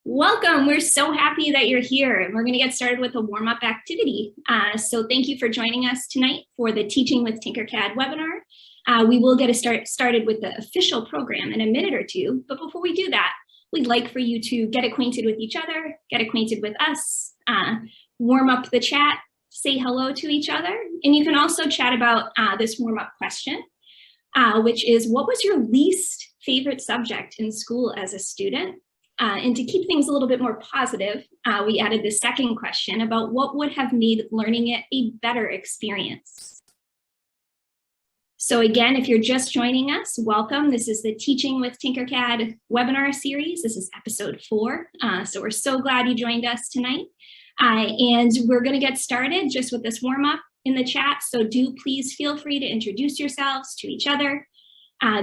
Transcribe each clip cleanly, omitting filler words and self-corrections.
Welcome. We're so happy that you're here, and we're going to get started with a warm-up activity. So thank you for joining us tonight for the Teaching with Tinkercad webinar. We will get started with the official program in a minute or two, but before we do that, we'd like for you to get acquainted with each other, get acquainted with us, warm up the chat, say hello to each other, and you can also chat about this warm-up question, which is, what was your least favorite subject in school as a student? And to keep things a little bit more positive, we added the second question about what would have made learning it a better experience. So again, if you're just joining us, welcome. This is the Teaching with Tinkercad webinar series. This is episode 4. So we're so glad you joined us tonight. And we're going to get started just with this warm up in the chat. So do please feel free to introduce yourselves to each other.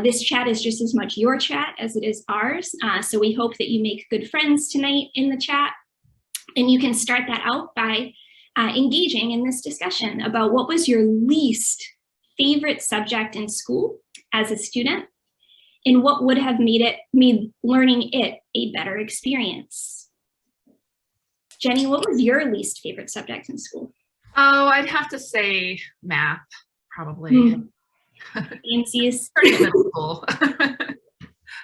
This chat is just as much your chat as it is ours. So we hope that you make good friends tonight in the chat. And you can start that out by engaging in this discussion about what was your least favorite subject in school as a student, and what would have made learning it a better experience. Jenny, what was your least favorite subject in school? Oh, I'd have to say math, probably. AMC's. Pretty difficult. I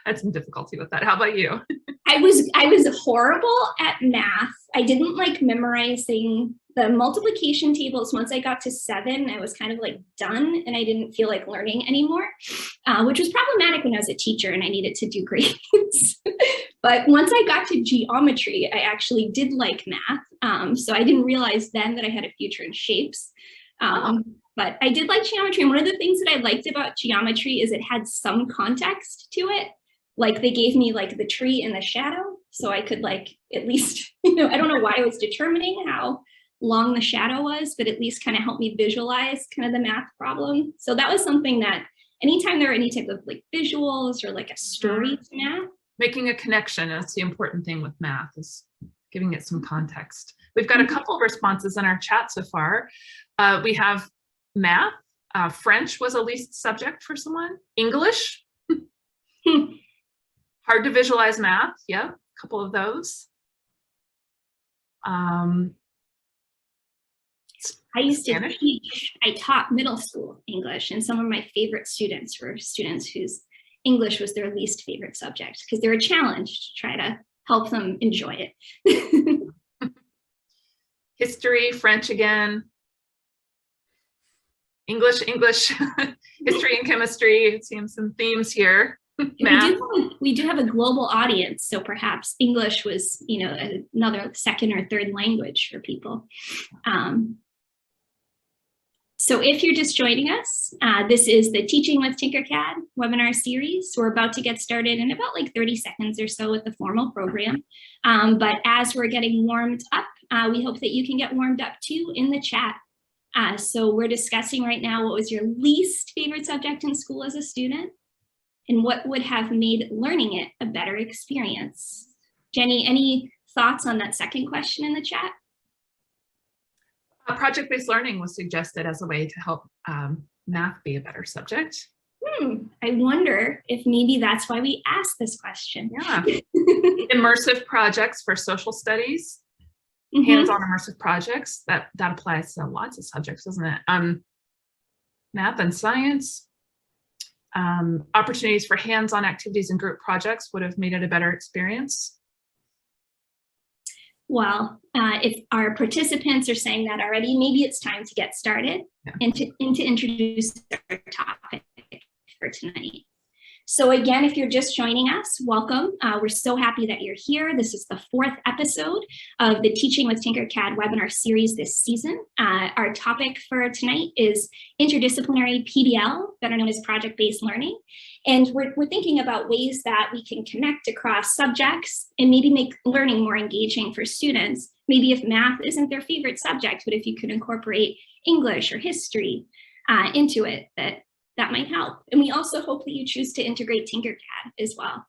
had some difficulty with that. How about you? I was horrible at math. I didn't like memorizing the multiplication tables. Once I got to 7, I was kind of like done, and I didn't feel like learning anymore, which was problematic when I was a teacher and I needed to do grades. But once I got to geometry, I actually did like math. So I didn't realize then that I had a future in shapes. But I did like geometry, and one of the things that I liked about geometry is it had some context to it. Like they gave me like the tree and the shadow, so I could like at least, I don't know why I was determining how long the shadow was, but at least kind of helped me visualize kind of the math problem. So that was something that anytime there were any type of like visuals or like a story to math. Making a connection, that's the important thing with math, is giving it some context. We've got a couple of responses in our chat so far. We have math, French was a least subject for someone, English, hard to visualize math, yeah, a couple of those. I used to teach, I taught middle school English, and some of my favorite students were students whose English was their least favorite subject because they're a challenge to try to help them enjoy it. History, French again. English, history and chemistry, it seems some themes here. Math. We do have a global audience, so perhaps English was, another second or third language for people. So if you're just joining us, this is the Teaching with Tinkercad webinar series. We're about to get started in about like 30 seconds or so with the formal program. But as we're getting warmed up, we hope that you can get warmed up too in the chat. So we're discussing right now what was your least favorite subject in school as a student, and what would have made learning it a better experience. Jenny, any thoughts on that second question in the chat? Project-based learning was suggested as a way to help math be a better subject. I wonder if maybe that's why we asked this question. Yeah. Immersive projects for social studies. Hands-on immersive projects, that applies to lots of subjects, doesn't it? Math and science. Opportunities for hands-on activities and group projects would have made it a better experience. Well, if our participants are saying that already, maybe it's time to get started and to introduce our topic for tonight. So again, if you're just joining us, welcome. We're so happy that you're here. This is the 4th episode of the Teaching with Tinkercad webinar series this season. Our topic for tonight is interdisciplinary PBL, better known as project-based learning. And we're thinking about ways that we can connect across subjects and maybe make learning more engaging for students. Maybe if math isn't their favorite subject, but if you could incorporate English or history into it, that might help. And we also hope that you choose to integrate Tinkercad as well.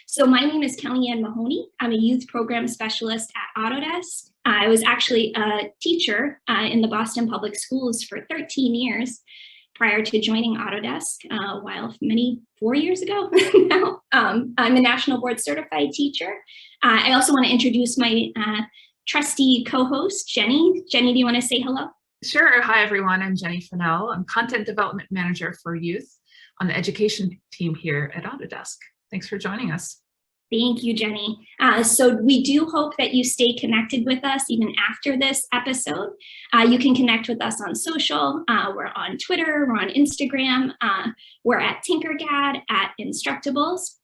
So my name is Kellyanne Mahoney. I'm a youth program specialist at Autodesk. I was actually a teacher in the Boston Public Schools for 13 years. prior to joining Autodesk, while 4 years ago now. I'm a National Board Certified teacher. I also want to introduce my trusty co-host, Jenny. Jenny, do you want to say hello? Sure. Hi, everyone. I'm Jenny Fennell. I'm Content Development Manager for Youth on the education team here at Autodesk. Thanks for joining us. Thank you, Jenny. So we do hope that you stay connected with us even after this episode. You can connect with us on social. We're on Twitter, we're on Instagram, we're at Tinkercad, at Instructables,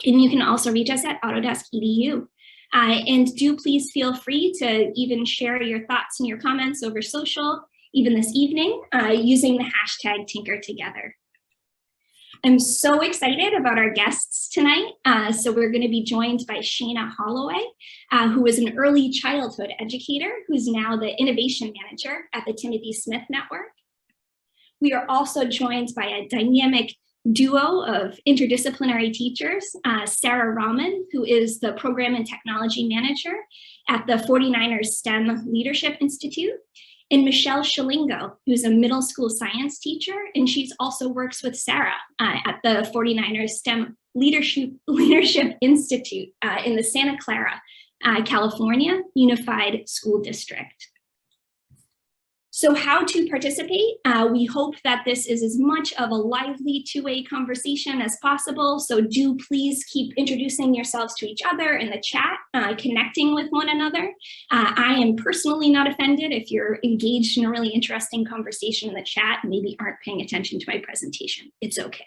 and you can also reach us at Autodesk EDU. And do please feel free to even share your thoughts and your comments over social, even this evening, using the hashtag #TinkerTogether. I'm so excited about our guests tonight. So we're going to be joined by Shayna Holloway, who is an early childhood educator who's now the innovation manager at the Timothy Smith Network. We are also joined by a dynamic duo of interdisciplinary teachers, Sarah Rahman, who is the program and technology manager at the 49ers STEM Leadership Institute, and Michelle Scilingo, who's a middle school science teacher, and she's also works with Sarah at the 49ers STEM Leadership Institute in the Santa Clara, California Unified School District. So how to participate? We hope that this is as much of a lively two-way conversation as possible. So do please keep introducing yourselves to each other in the chat, connecting with one another. I am personally not offended if you're engaged in a really interesting conversation in the chat and maybe aren't paying attention to my presentation. It's okay.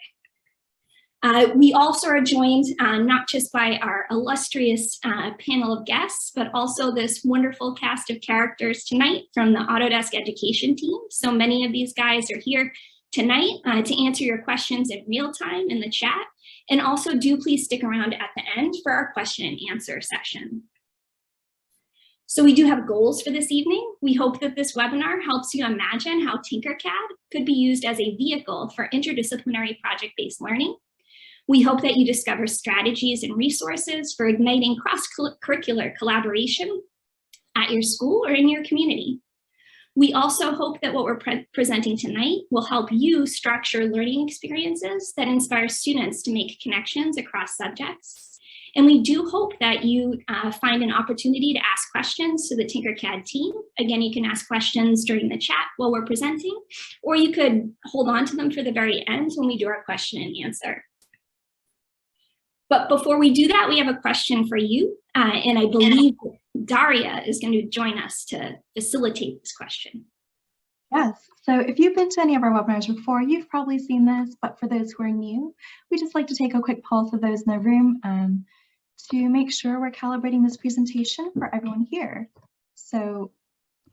We also are joined not just by our illustrious panel of guests, but also this wonderful cast of characters tonight from the Autodesk education team. So many of these guys are here tonight to answer your questions in real time in the chat. And also do please stick around at the end for our question and answer session. So we do have goals for this evening. We hope that this webinar helps you imagine how Tinkercad could be used as a vehicle for interdisciplinary project-based learning. We hope that you discover strategies and resources for igniting cross-curricular collaboration at your school or in your community. We also hope that what we're presenting tonight will help you structure learning experiences that inspire students to make connections across subjects. And we do hope that you find an opportunity to ask questions to the Tinkercad team. Again, you can ask questions during the chat while we're presenting, or you could hold on to them for the very end when we do our question and answer. But before we do that, we have a question for you. And I believe Daria is going to join us to facilitate this question. Yes, so if you've been to any of our webinars before, you've probably seen this, but for those who are new, we just like to take a quick pulse of those in the room to make sure we're calibrating this presentation for everyone here. So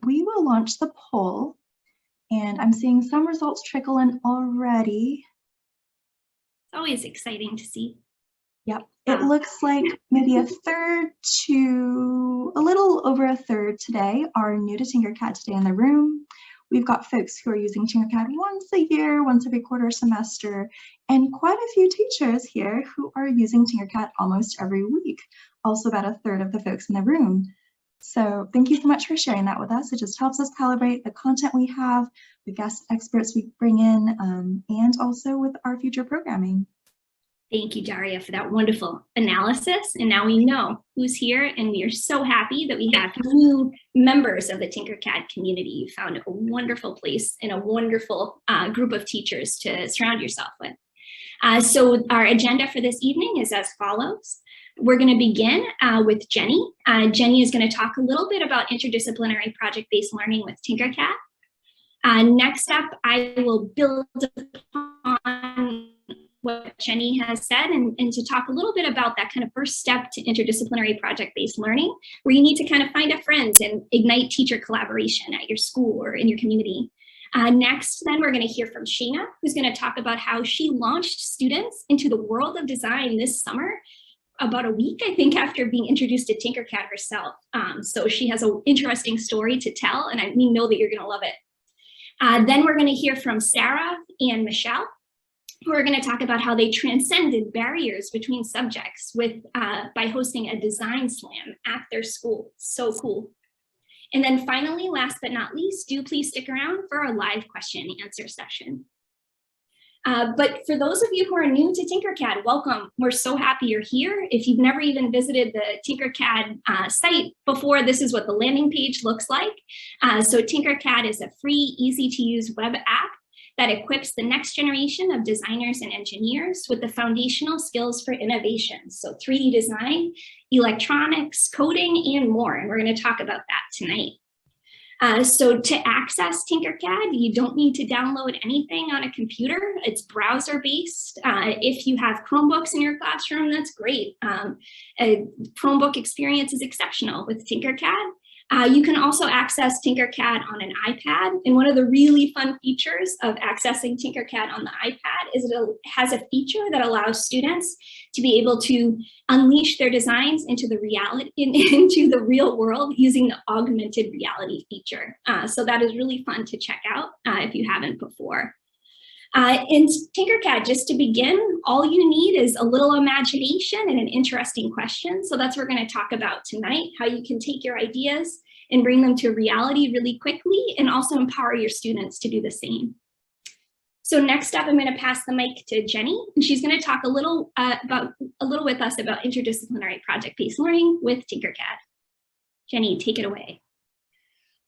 we will launch the poll, and I'm seeing some results trickle in already. It's always exciting to see. Yep, it looks like maybe a third to a little over a third today are new to Tinkercad today in the room. We've got folks who are using Tinkercad once a year, once every quarter semester, and quite a few teachers here who are using Tinkercad almost every week. Also about a third of the folks in the room. So thank you so much for sharing that with us. It just helps us calibrate the content we have, the guest experts we bring in, and also with our future programming. Thank you, Daria, for that wonderful analysis. And now we know who's here, and we are so happy that we have new members of the Tinkercad community. You found a wonderful place and a wonderful group of teachers to surround yourself with. So our agenda for this evening is as follows. We're going to begin with Jenny. Jenny is going to talk a little bit about interdisciplinary project-based learning with Tinkercad. Next up, I will build upon what Jenny has said and to talk a little bit about that kind of first step to interdisciplinary project-based learning, where you need to kind of find a friend and ignite teacher collaboration at your school or in your community. Next, then we're going to hear from Shayna, who's going to talk about how she launched students into the world of design this summer, about a week, I think, after being introduced to Tinkercad herself. So she has an interesting story to tell, and we know that you're going to love it. Then we're going to hear from Sarah and Michelle, who are going to talk about how they transcended barriers between subjects by hosting a design slam at their school. So cool. And then finally, last but not least, do please stick around for our live question and answer session. But for those of you who are new to Tinkercad, welcome. We're so happy you're here. If you've never even visited the Tinkercad site before, this is what the landing page looks like. So Tinkercad is a free, easy to use web app that equips the next generation of designers and engineers with the foundational skills for innovation. So 3D design, electronics, coding, and more. And we're going to talk about that tonight. So to access Tinkercad, you don't need to download anything on a computer. It's browser-based. If you have Chromebooks in your classroom, that's great. A Chromebook experience is exceptional with Tinkercad. You can also access Tinkercad on an iPad. And one of the really fun features of accessing Tinkercad on the iPad is it has a feature that allows students to be able to unleash their designs into the real world using the augmented reality feature. So that is really fun to check out if you haven't before. In Tinkercad, just to begin, all you need is a little imagination and an interesting question. So that's what we're going to talk about tonight, how you can take your ideas and bring them to reality really quickly and also empower your students to do the same. So next up, I'm going to pass the mic to Jenny, and she's going to talk a little with us about interdisciplinary project-based learning with Tinkercad. Jenny, take it away.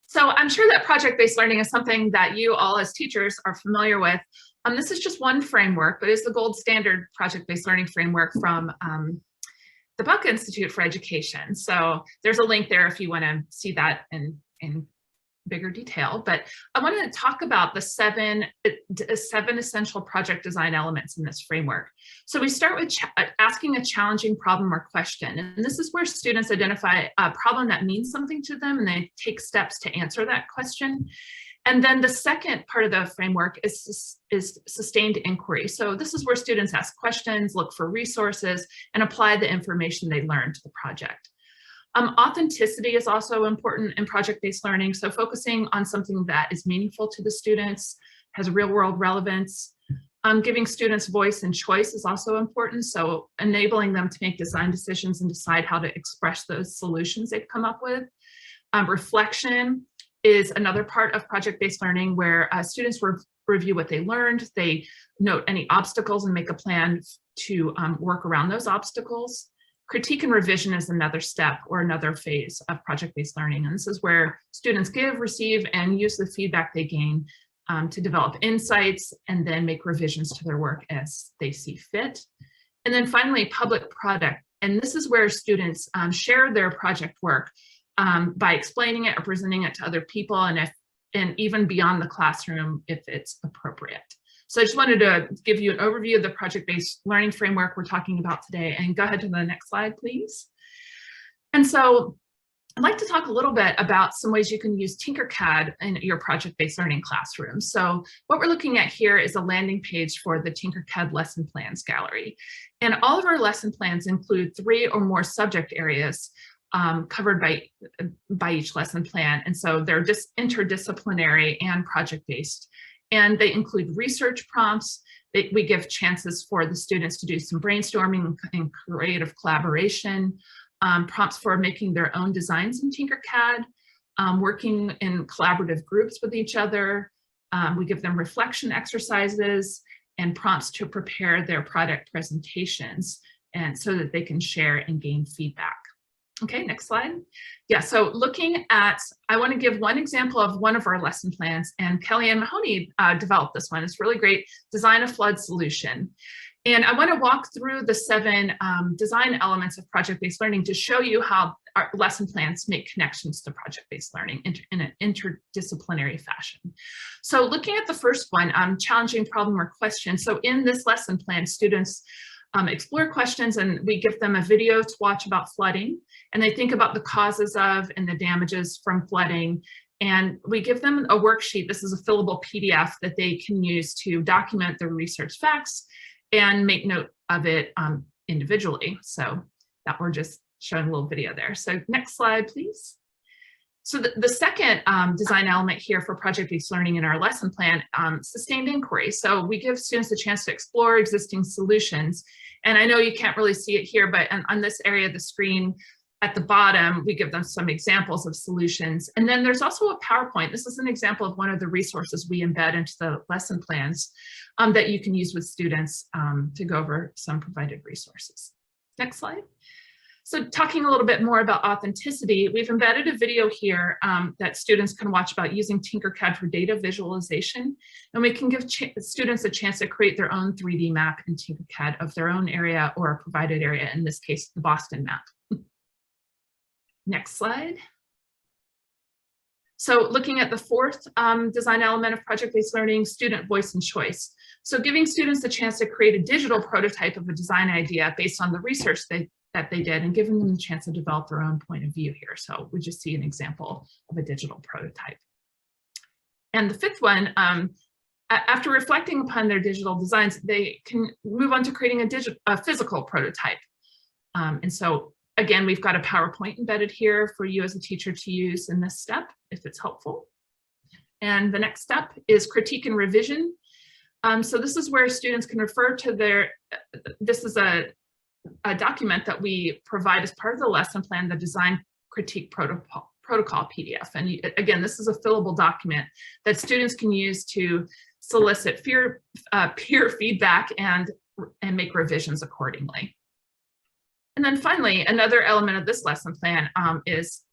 So I'm sure that project-based learning is something that you all as teachers are familiar with. This is just one framework, but it's the gold standard project-based learning framework from the Buck Institute for Education. So there's a link there if you want to see that in bigger detail. But I want to talk about the seven essential project design elements in this framework. So we start with asking a challenging problem or question. And this is where students identify a problem that means something to them and they take steps to answer that question. And then the second part of the framework is sustained inquiry. So this is where students ask questions, look for resources, and apply the information they learned to the project. Authenticity is also important in project-based learning. So focusing on something that is meaningful to the students, has real-world relevance. Giving students voice and choice is also important. So enabling them to make design decisions and decide how to express those solutions they've come up with. Reflection is another part of project-based learning where students review what they learned, they note any obstacles and make a plan to work around those obstacles. Critique and revision is another step or another phase of project-based learning. And this is where students give, receive, and use the feedback they gain to develop insights and then make revisions to their work as they see fit. And then finally, public product. And this is where students share their project work by explaining it or presenting it to other people and even beyond the classroom if it's appropriate. So I just wanted to give you an overview of the project-based learning framework we're talking about today. And go ahead to the next slide, please. And so I'd like to talk a little bit about some ways you can use Tinkercad in your project-based learning classroom. So what we're looking at here is a landing page for the Tinkercad lesson plans gallery. And all of our lesson plans include 3 or more subject areas covered by each lesson plan. And so they're just interdisciplinary and project-based. And they include research prompts. We give chances for the students to do some brainstorming and creative collaboration, prompts for making their own designs in Tinkercad, working in collaborative groups with each other. We give them reflection exercises and prompts to prepare their product presentations and so that they can share and gain feedback. Okay, next slide. Yeah, so looking at, I want to give one example of one of our lesson plans, and Kellyanne Mahoney developed this one. It's really great, design a flood solution. And I want to walk through the 7 design elements of project-based learning to show you how our lesson plans make connections to project-based learning in an interdisciplinary fashion. So looking at the first one, challenging problem or question. So in this lesson plan, students explore questions and we give them a video to watch about flooding, and they think about the causes of and the damages from flooding. And we give them a worksheet. This is a fillable PDF that they can use to document their research facts and make note of it individually. So that we're just showing a little video there. So next slide, please. So the second design element here for project-based learning in our lesson plan, sustained inquiry. So we give students a chance to explore existing solutions. And I know you can't really see it here, but on this area of the screen, at the bottom, we give them some examples of solutions. And then there's also a PowerPoint. This is an example of one of the resources we embed into the lesson plans that you can use with students to go over some provided resources. Next slide. So talking a little bit more about authenticity, we've embedded a video here that students can watch about using Tinkercad for data visualization. And we can give students a chance to create their own 3D map in Tinkercad of their own area or a provided area, in this case, the Boston map. Next slide. So looking at the fourth design element of project-based learning, student voice and choice. So giving students a chance to create a digital prototype of a design idea based on the research that they did, and giving them the chance to develop their own point of view here. So we just see an example of a digital prototype. And the fifth one, after reflecting upon their digital designs, they can move on to creating a physical prototype. And so again, we've got a PowerPoint embedded here for you as a teacher to use in this step, if it's helpful. And the next step is critique and revision. So this is where students can refer to this is a document that we provide as part of the lesson plan, the design critique protocol PDF. And again, this is a fillable document that students can use to solicit peer feedback and make revisions accordingly. And then finally, another element of this lesson plan is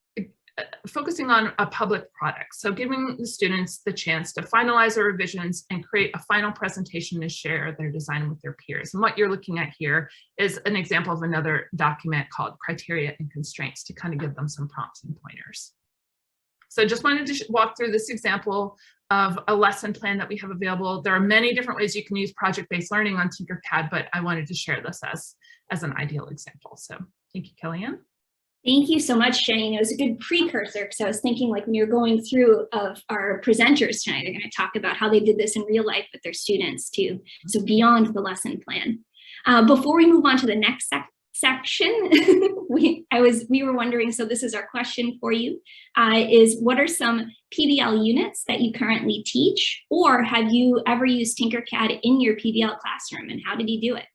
focusing on a public product. So giving the students the chance to finalize their revisions and create a final presentation and share their design with their peers. And what you're looking at here is an example of another document called Criteria and Constraints to kind of give them some prompts and pointers. So just wanted to walk through this example of a lesson plan that we have available. There are many different ways you can use project-based learning on Tinkercad, but I wanted to share this as an ideal example. So thank you, Kellyanne. Thank you so much, Shayna. It was a good precursor, because I was thinking, like, when you're going through of our presenters tonight, they're going to talk about how they did this in real life with their students too. So beyond the lesson plan. Before we move on to the next section, we were wondering, so this is our question for you, is what are some PBL units that you currently teach, or have you ever used Tinkercad in your PBL classroom, and how did you do it?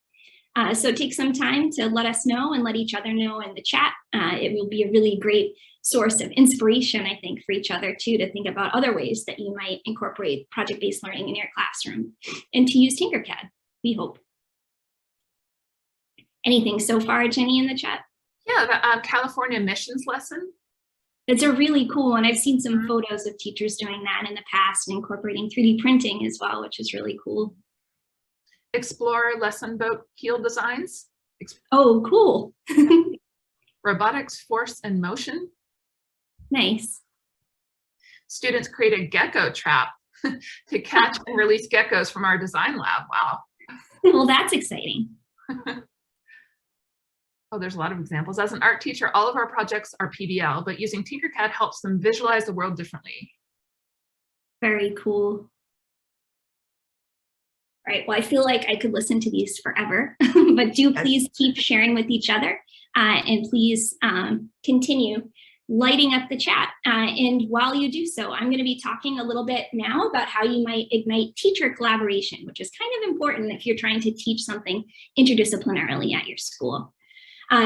So take some time to let us know and let each other know in the chat. It will be a really great source of inspiration, I think, for each other too, to think about other ways that you might incorporate project-based learning in your classroom and to use Tinkercad, we hope. Anything so far, Jenny, in the chat? Yeah, the California missions lesson. It's a really cool one. I've seen some photos of teachers doing that in the past and incorporating 3D printing as well, which is really cool. Explore lesson boat keel designs. Oh, cool. Robotics, force, and motion. Nice. Students create a gecko trap to catch and release geckos from our design lab. Wow. Well, that's exciting. Oh, there's a lot of examples. As an art teacher, all of our projects are PBL, but using Tinkercad helps them visualize the world differently. Very cool. All right, well, I feel like I could listen to these forever, but do please keep sharing with each other and please continue lighting up the chat. And while you do so, I'm going to be talking a little bit now about how you might ignite teacher collaboration, which is kind of important if you're trying to teach something interdisciplinarily at your school.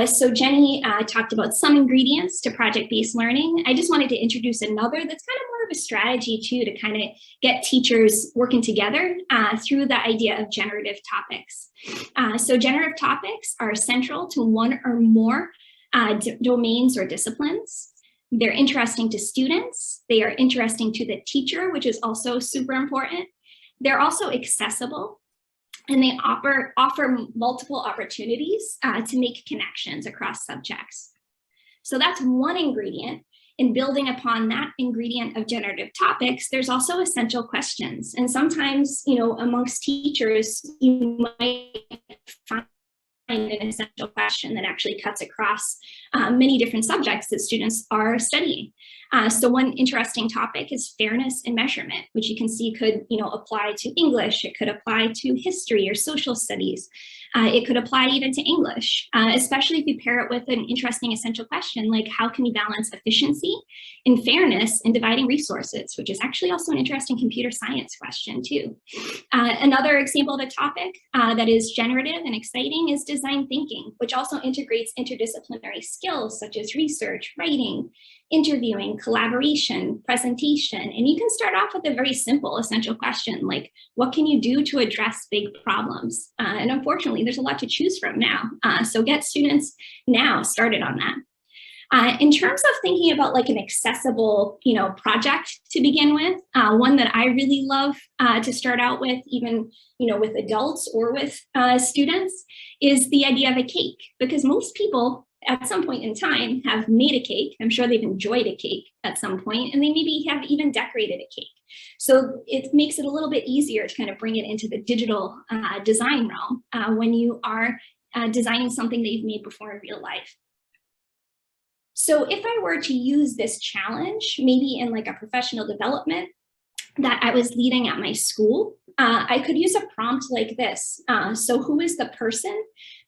So Jenny talked about some ingredients to project-based learning. I just wanted to introduce another that's kind of more of a strategy too, to kind of get teachers working together through the idea of generative topics. So generative topics are central to one or more domains or disciplines. They're interesting to students. They are interesting to the teacher, which is also super important. They're also accessible. And they offer multiple opportunities to make connections across subjects. So that's one ingredient. In building upon that ingredient of generative topics, there's also essential questions. And sometimes, you know, amongst teachers, you might find an essential question that actually cuts across many different subjects that students are studying. So one interesting topic is fairness and measurement, which you can see could, you know, apply to English. It could apply to history or social studies. It could apply even to English, especially if you pair it with an interesting essential question, like how can we balance efficiency and fairness in dividing resources, which is actually also an interesting computer science question too. Another example of a topic that is generative and exciting is design thinking, which also integrates interdisciplinary skills such as research, writing, interviewing, collaboration, presentation. And you can start off with a very simple essential question, like what can you do to address big problems? And unfortunately, there's a lot to choose from now. So get students now started on that. In terms of thinking about like an accessible, project to begin with, one that I really love to start out with, even, with adults or with students, is the idea of a cake, because most people at some point in time have made a cake. I'm sure they've enjoyed a cake at some point, and they maybe have even decorated a cake. So it makes it a little bit easier to kind of bring it into the digital design realm when you are designing something that you've made before in real life. So if I were to use this challenge, maybe in like a professional development that I was leading at my school, I could use a prompt like this. So who is the person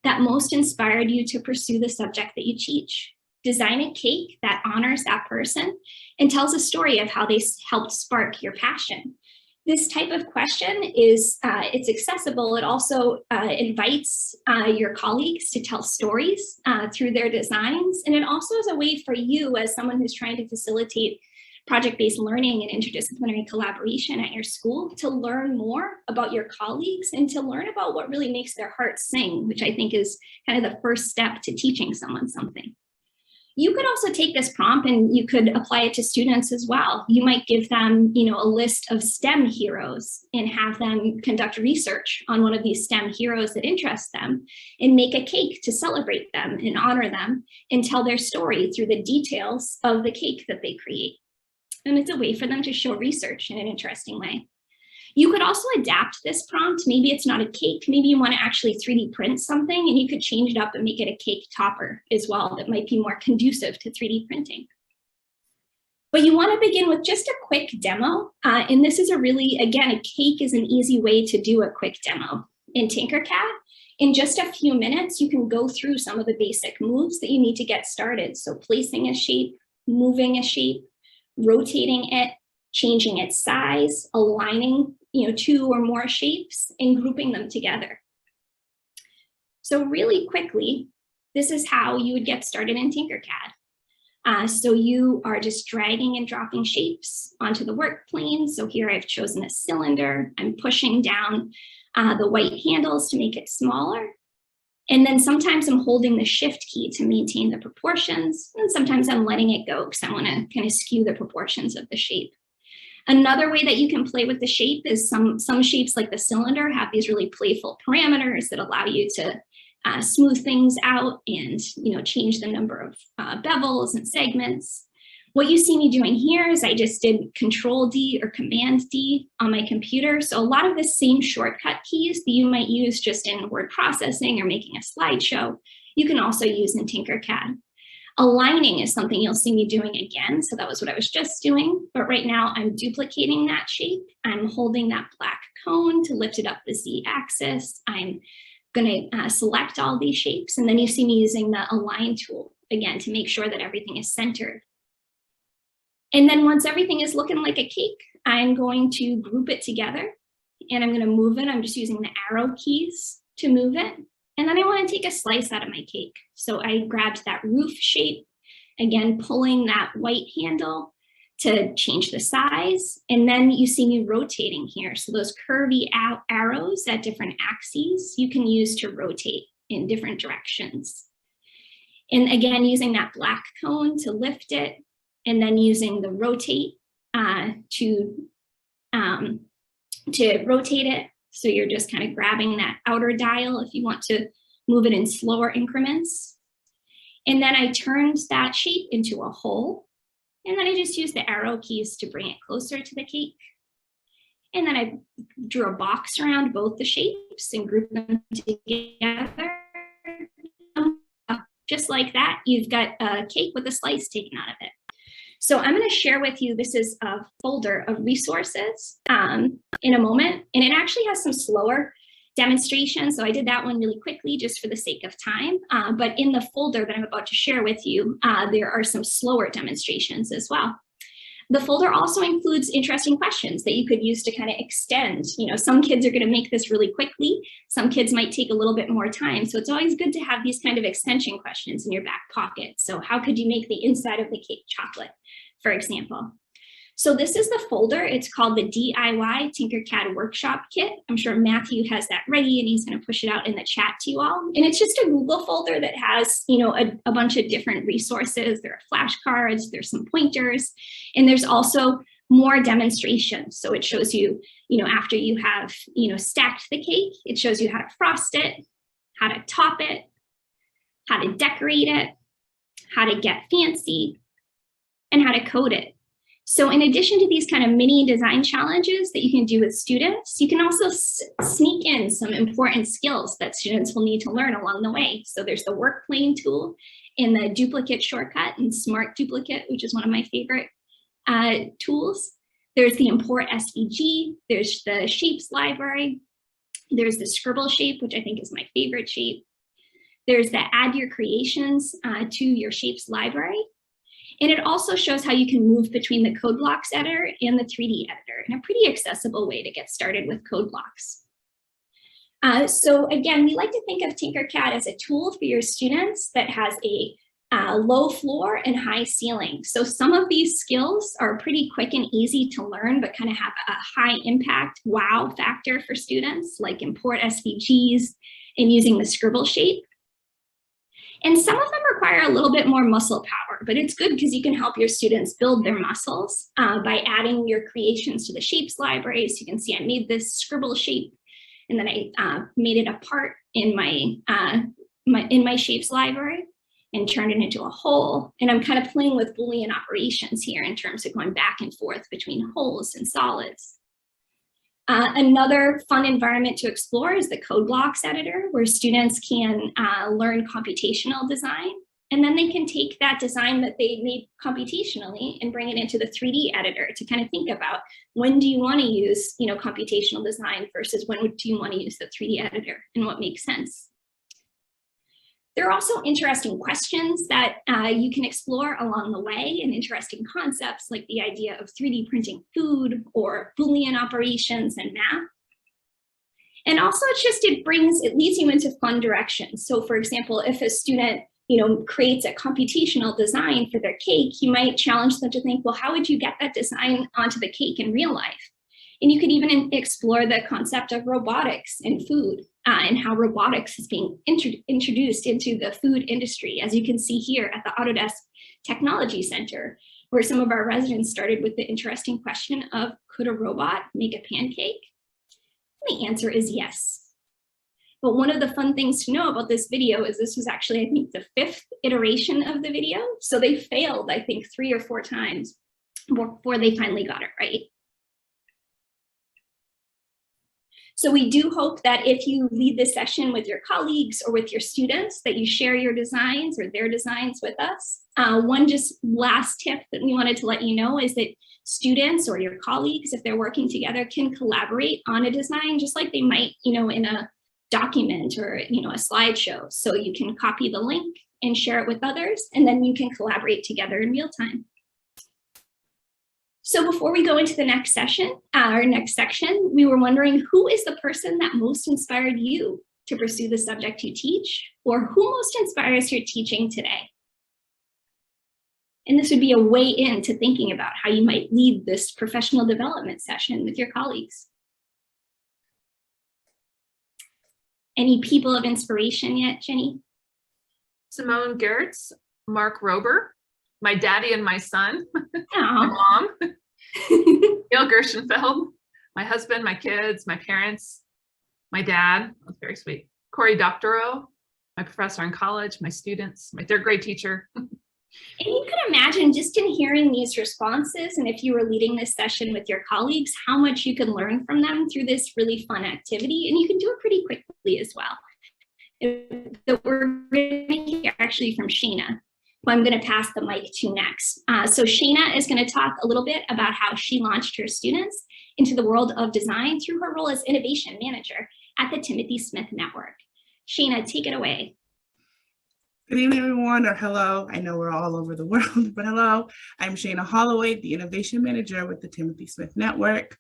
that most inspired you to pursue the subject that you teach? Design a cake that honors that person and tells a story of how they helped spark your passion. This type of question is, it's accessible. It also invites your colleagues to tell stories through their designs. And it also is a way for you as someone who's trying to facilitate project-based learning and interdisciplinary collaboration at your school to learn more about your colleagues and to learn about what really makes their hearts sing, which I think is kind of the first step to teaching someone something. You could also take this prompt and you could apply it to students as well. You might give them, a list of STEM heroes and have them conduct research on one of these STEM heroes that interest them and make a cake to celebrate them and honor them and tell their story through the details of the cake that they create. And it's a way for them to show research in an interesting way. You could also adapt this prompt. Maybe it's not a cake. Maybe you want to actually 3D print something and you could change it up and make it a cake topper as well that might be more conducive to 3D printing. But you want to begin with just a quick demo. And this is again, a cake is an easy way to do a quick demo. In Tinkercad, in just a few minutes, you can go through some of the basic moves that you need to get started. So placing a shape, moving a shape, rotating it, changing its size, aligning, 2 or more shapes and grouping them together. So really quickly, this is how you would get started in Tinkercad. So you are just dragging and dropping shapes onto the work plane. So here I've chosen a cylinder. I'm pushing down the white handles to make it smaller. And then sometimes I'm holding the shift key to maintain the proportions. And sometimes I'm letting it go because I want to kind of skew the proportions of the shape. Another way that you can play with the shape is some shapes like the cylinder have these really playful parameters that allow you to smooth things out and change the number of bevels and segments. What you see me doing here is I just did Control D or Command D on my computer. So a lot of the same shortcut keys that you might use just in word processing or making a slideshow, you can also use in Tinkercad. Aligning is something you'll see me doing again. So that was what I was just doing. But right now I'm duplicating that shape. I'm holding that black cone to lift it up the Z axis. I'm going to select all these shapes. And then you see me using the Align tool again to make sure that everything is centered. And then once everything is looking like a cake, I'm going to group it together and I'm going to move it. I'm just using the arrow keys to move it. And then I want to take a slice out of my cake. So I grabbed that roof shape, again, pulling that white handle to change the size. And then you see me rotating here. So those curvy arrows at different axes, you can use to rotate in different directions. And again, using that black cone to lift it, and then using the rotate to rotate it. So you're just kind of grabbing that outer dial if you want to move it in slower increments. And then I turned that shape into a hole. And then I just used the arrow keys to bring it closer to the cake. And then I drew a box around both the shapes and grouped them together. Just like that, you've got a cake with a slice taken out of it. So I'm going to share with you, this is a folder of resources in a moment, and it actually has some slower demonstration. So I did that one really quickly just for the sake of time. But in the folder that I'm about to share with you, there are some slower demonstrations as well. The folder also includes interesting questions that you could use to kind of extend. You know, some kids are going to make this really quickly. Some kids might take a little bit more time. So it's always good to have these kind of extension questions in your back pocket. So how could you make the inside of the cake chocolate, for example? So this is the folder. It's called the DIY Tinkercad Workshop Kit. I'm sure Matthew has that ready and he's going to push it out in the chat to you all. And it's just a Google folder that has, you know, a bunch of different resources. There are flashcards, there's some pointers, and there's also more demonstrations. So it shows you, you know, after you have, you know, stacked the cake, it shows you how to frost it, how to top it, how to decorate it, how to get fancy, and how to code it. So in addition to these kind of mini design challenges that you can do with students, you can also sneak in some important skills that students will need to learn along the way. So there's the work plane tool and the duplicate shortcut and smart duplicate, which is one of my favorite tools. There's the import SVG, there's the shapes library, there's the scribble shape, which I think is my favorite shape. There's the add your creations to your shapes library. And it also shows how you can move between the code blocks editor and the 3D editor in a pretty accessible way to get started with code blocks. So again, we like to think of Tinkercad as a tool for your students that has a low floor and high ceiling. So some of these skills are pretty quick and easy to learn, but kind of have a high impact wow factor for students, like import SVGs and using the scribble shape. And some of them require a little bit more muscle power, but it's good because you can help your students build their muscles by adding your creations to the shapes library. So you can see I made this scribble shape and then I made it apart in my shapes library and turned it into a hole. And I'm kind of playing with Boolean operations here in terms of going back and forth between holes and solids. Another fun environment to explore is the code blocks editor, where students can learn computational design, and then they can take that design that they made computationally and bring it into the 3D editor to kind of think about when do you want to use, you know, computational design versus when do you want to use the 3D editor and what makes sense. There are also interesting questions that you can explore along the way, and interesting concepts like the idea of 3D printing food or Boolean operations and math. And also it leads you into fun directions. So for example, if a student, you know, creates a computational design for their cake, you might challenge them to think, well, how would you get that design onto the cake in real life? And you could even explore the concept of robotics in food and how robotics is being introduced into the food industry, as you can see here at the Autodesk Technology Center, where some of our residents started with the interesting question of, could a robot make a pancake? And the answer is yes. But one of the fun things to know about this video is this was actually, I think, the 5th iteration of the video. So they failed, I think, 3 or 4 times before they finally got it right. So we do hope that if you lead this session with your colleagues or with your students, that you share your designs or their designs with us. One just last tip that we wanted to let you know is that students or your colleagues, if they're working together, can collaborate on a design just like they might, you know, in a document or, you know, a slideshow. So you can copy the link and share it with others, and then you can collaborate together in real time. So before we go into the next session, our next section, we were wondering, who is the person that most inspired you to pursue the subject you teach, or who most inspires your teaching today? And this would be a way into thinking about how you might lead this professional development session with your colleagues. Any people of inspiration yet, Jenny? Simone Gertz, Mark Rober, my daddy and my son, Oh. my mom, Neil Gershenfeld, my husband, my kids, my parents, my dad, that's very sweet. Cory Doctorow, my professor in college, my students, my 3rd grade teacher. And you can imagine just in hearing these responses, and if you were leading this session with your colleagues, how much you can learn from them through this really fun activity. And you can do it pretty quickly as well. We're going to hear actually from Shayna, who I'm going to pass the mic to next. So Shayna is going to talk a little bit about how she launched her students into the world of design through her role as innovation manager at the Timothy Smith Network. Shayna, take it away. Good evening, everyone, or hello. I know we're all over the world, but hello. I'm Shayna Holloway, the Innovation Manager with the Timothy Smith Network.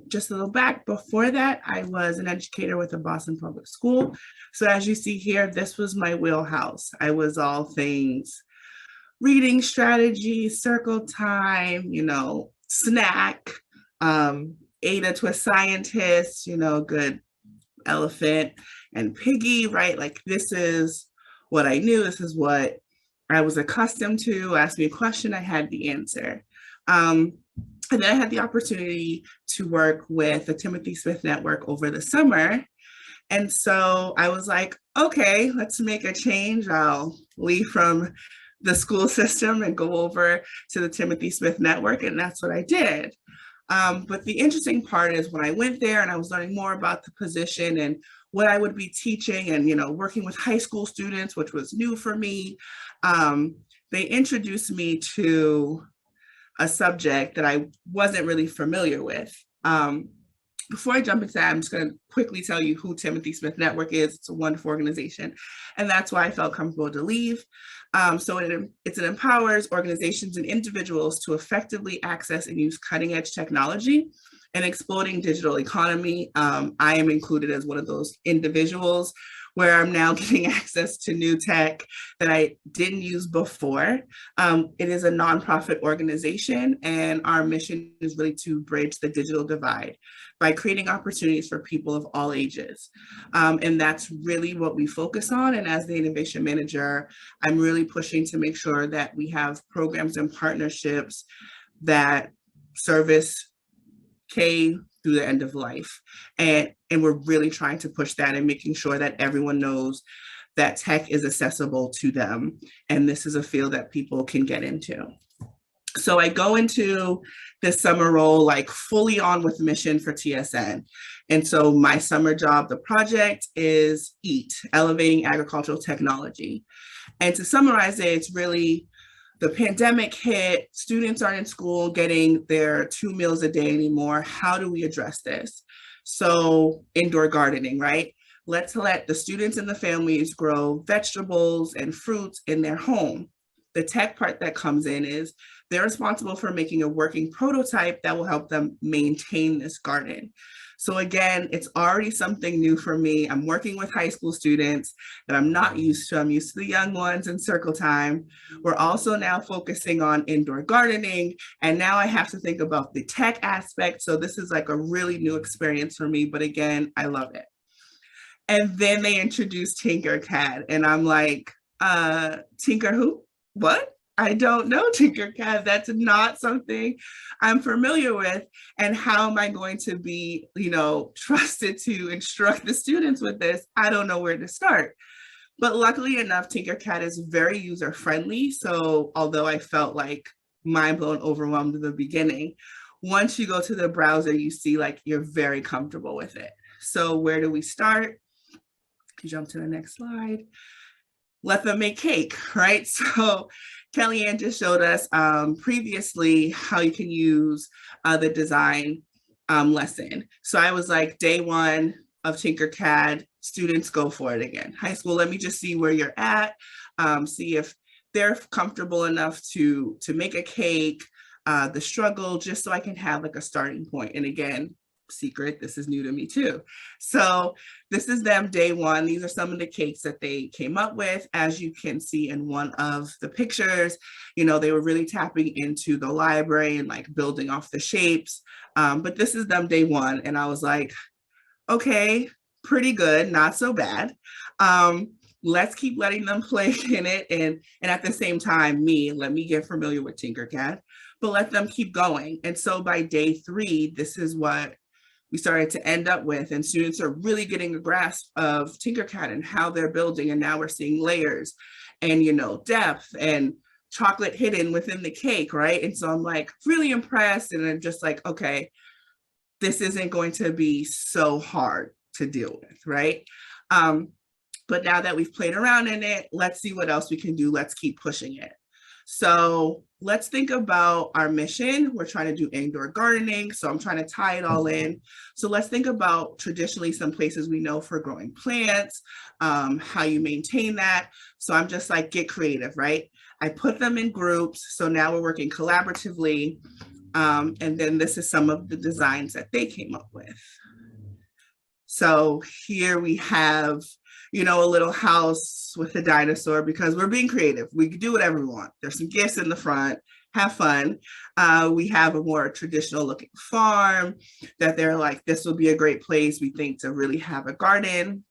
Just a little back, before that, I was an educator with a Boston public school. So as you see here, this was my wheelhouse. I was all things reading strategy, circle time, snack, Ada to a scientist, good elephant and piggy, right? Like this is what I knew, this is what I was accustomed to. Ask me a question, I had the answer. And then I had the opportunity to work with the Timothy Smith Network over the summer. And so I was like, okay, let's make a change. I'll leave from the school system and go over to the Timothy Smith Network. And that's what I did. But the interesting part is when I went there and I was learning more about the position and what I would be teaching and, working with high school students, which was new for me, they introduced me to a subject that I wasn't really familiar with. Before I jump into that, I'm just going to quickly tell you who Timothy Smith Network is. It's a wonderful organization, and that's why I felt comfortable to leave. So it empowers organizations and individuals to effectively access and use cutting-edge technology and exploding digital economy. I am included as one of those individuals where I'm now getting access to new tech that I didn't use before. It is a nonprofit organization, and our mission is really to bridge the digital divide by creating opportunities for people of all ages. And that's really what we focus on. And as the innovation manager, I'm really pushing to make sure that we have programs and partnerships that service K through the end of life. And we're really trying to push that and making sure that everyone knows that tech is accessible to them. And this is a field that people can get into. So I go into this summer role like fully on with mission for TSN. And so my summer job, the project is EAT, Elevating Agricultural Technology. And to summarize it, it's really the pandemic hit, students aren't in school getting their 2 meals a day anymore. How do we address this? So indoor gardening, right? Let's let the students and the families grow vegetables and fruits in their home. The tech part that comes in is they're responsible for making a working prototype that will help them maintain this garden. So again, it's already something new for me. I'm working with high school students that I'm not used to. I'm used to the young ones in circle time. We're also now focusing on indoor gardening. And now I have to think about the tech aspect. So this is like a really new experience for me. But again, I love it. And then they introduced Tinkercad. And I'm like, Tinker who? What? I don't know Tinkercad. That's not something I'm familiar with. And how am I going to be, trusted to instruct the students with this? I don't know where to start. But luckily enough, Tinkercad is very user-friendly. So although I felt like mind blown, overwhelmed in the beginning, once you go to the browser, you see like you're very comfortable with it. So where do we start? Jump to the next slide. Let them make cake, right? So Kellyanne just showed us previously how you can use the design lesson. So I was like, day one of Tinkercad, students go for it again. High school, let me just see where you're at, see if they're comfortable enough to make a cake, the struggle, just so I can have like a starting point. And again, secret, this is new to me too. So this is them day one. These are some of the cakes that they came up with. As you can see in one of the pictures, they were really tapping into the library and like building off the shapes. But this is them day one. And I was like, okay, pretty good, not so bad. Let's keep letting them play in it. And at the same time, let me get familiar with Tinkercad, but let them keep going. And so by day 3, this is what we started to end up with, and students are really getting a grasp of Tinkercad and how they're building. And now we're seeing layers and, depth and chocolate hidden within the cake, right? And so I'm like really impressed, and I'm just like, okay, this isn't going to be so hard to deal with, right? But now that we've played around in it, let's see what else we can do. Let's keep pushing it. So let's think about our mission. We're trying to do indoor gardening. So I'm trying to tie it all in. So let's think about traditionally some places we know for growing plants, how you maintain that. So I'm just like, get creative, right? I put them in groups. So now we're working collaboratively. And then this is some of the designs that they came up with. So here we have, you know, a little house with a dinosaur because we're being creative. We can do whatever we want. There's some gifts in the front, have fun. We have a more traditional looking farm that they're like, this will be a great place, we think, to really have a garden.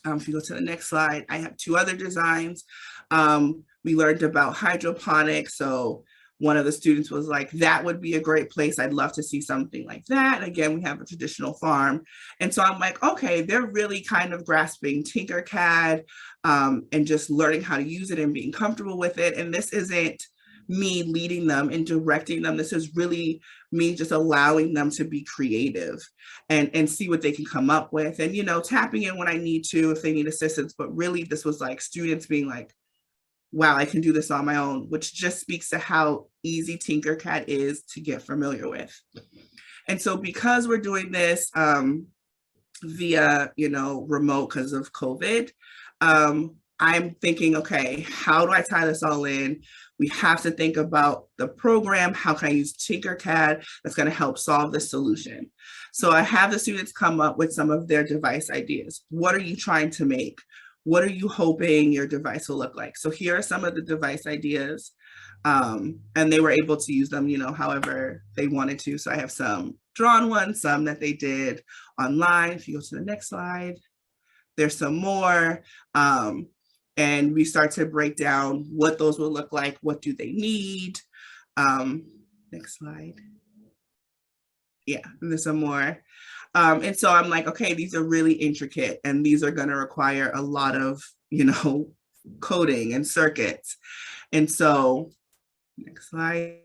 If you go to the next slide, I have two other designs. We learned about hydroponics. So one of the students was like, that would be a great place. I'd love to see something like that. Again, we have a traditional farm. And so I'm like, okay, they're really kind of grasping Tinkercad and just learning how to use it and being comfortable with it. And this isn't me leading them and directing them. This is really me just allowing them to be creative and see what they can come up with. And, you know, tapping in when I need to, if they need assistance. But really, this was like students being like, wow, I can do this on my own, which just speaks to how easy Tinkercad is to get familiar with. And so because we're doing this via, you know, remote because of COVID, I'm thinking, okay, how do I tie this all in? We have to think about the program. How can I use Tinkercad that's going to help solve the solution? So I have the students come up with some of their device ideas. What are you trying to make? What are you hoping your device will look like? So here are some of the device ideas. And they were able to use them, you know, however they wanted to. So I have some drawn ones, some that they did online. If you go to the next slide, there's some more. And we start to break down what those will look like. What do they need? Next slide. Yeah, and there's some more. And so I'm like, okay, these are really intricate and these are going to require a lot of, you know, coding and circuits. And so next slide,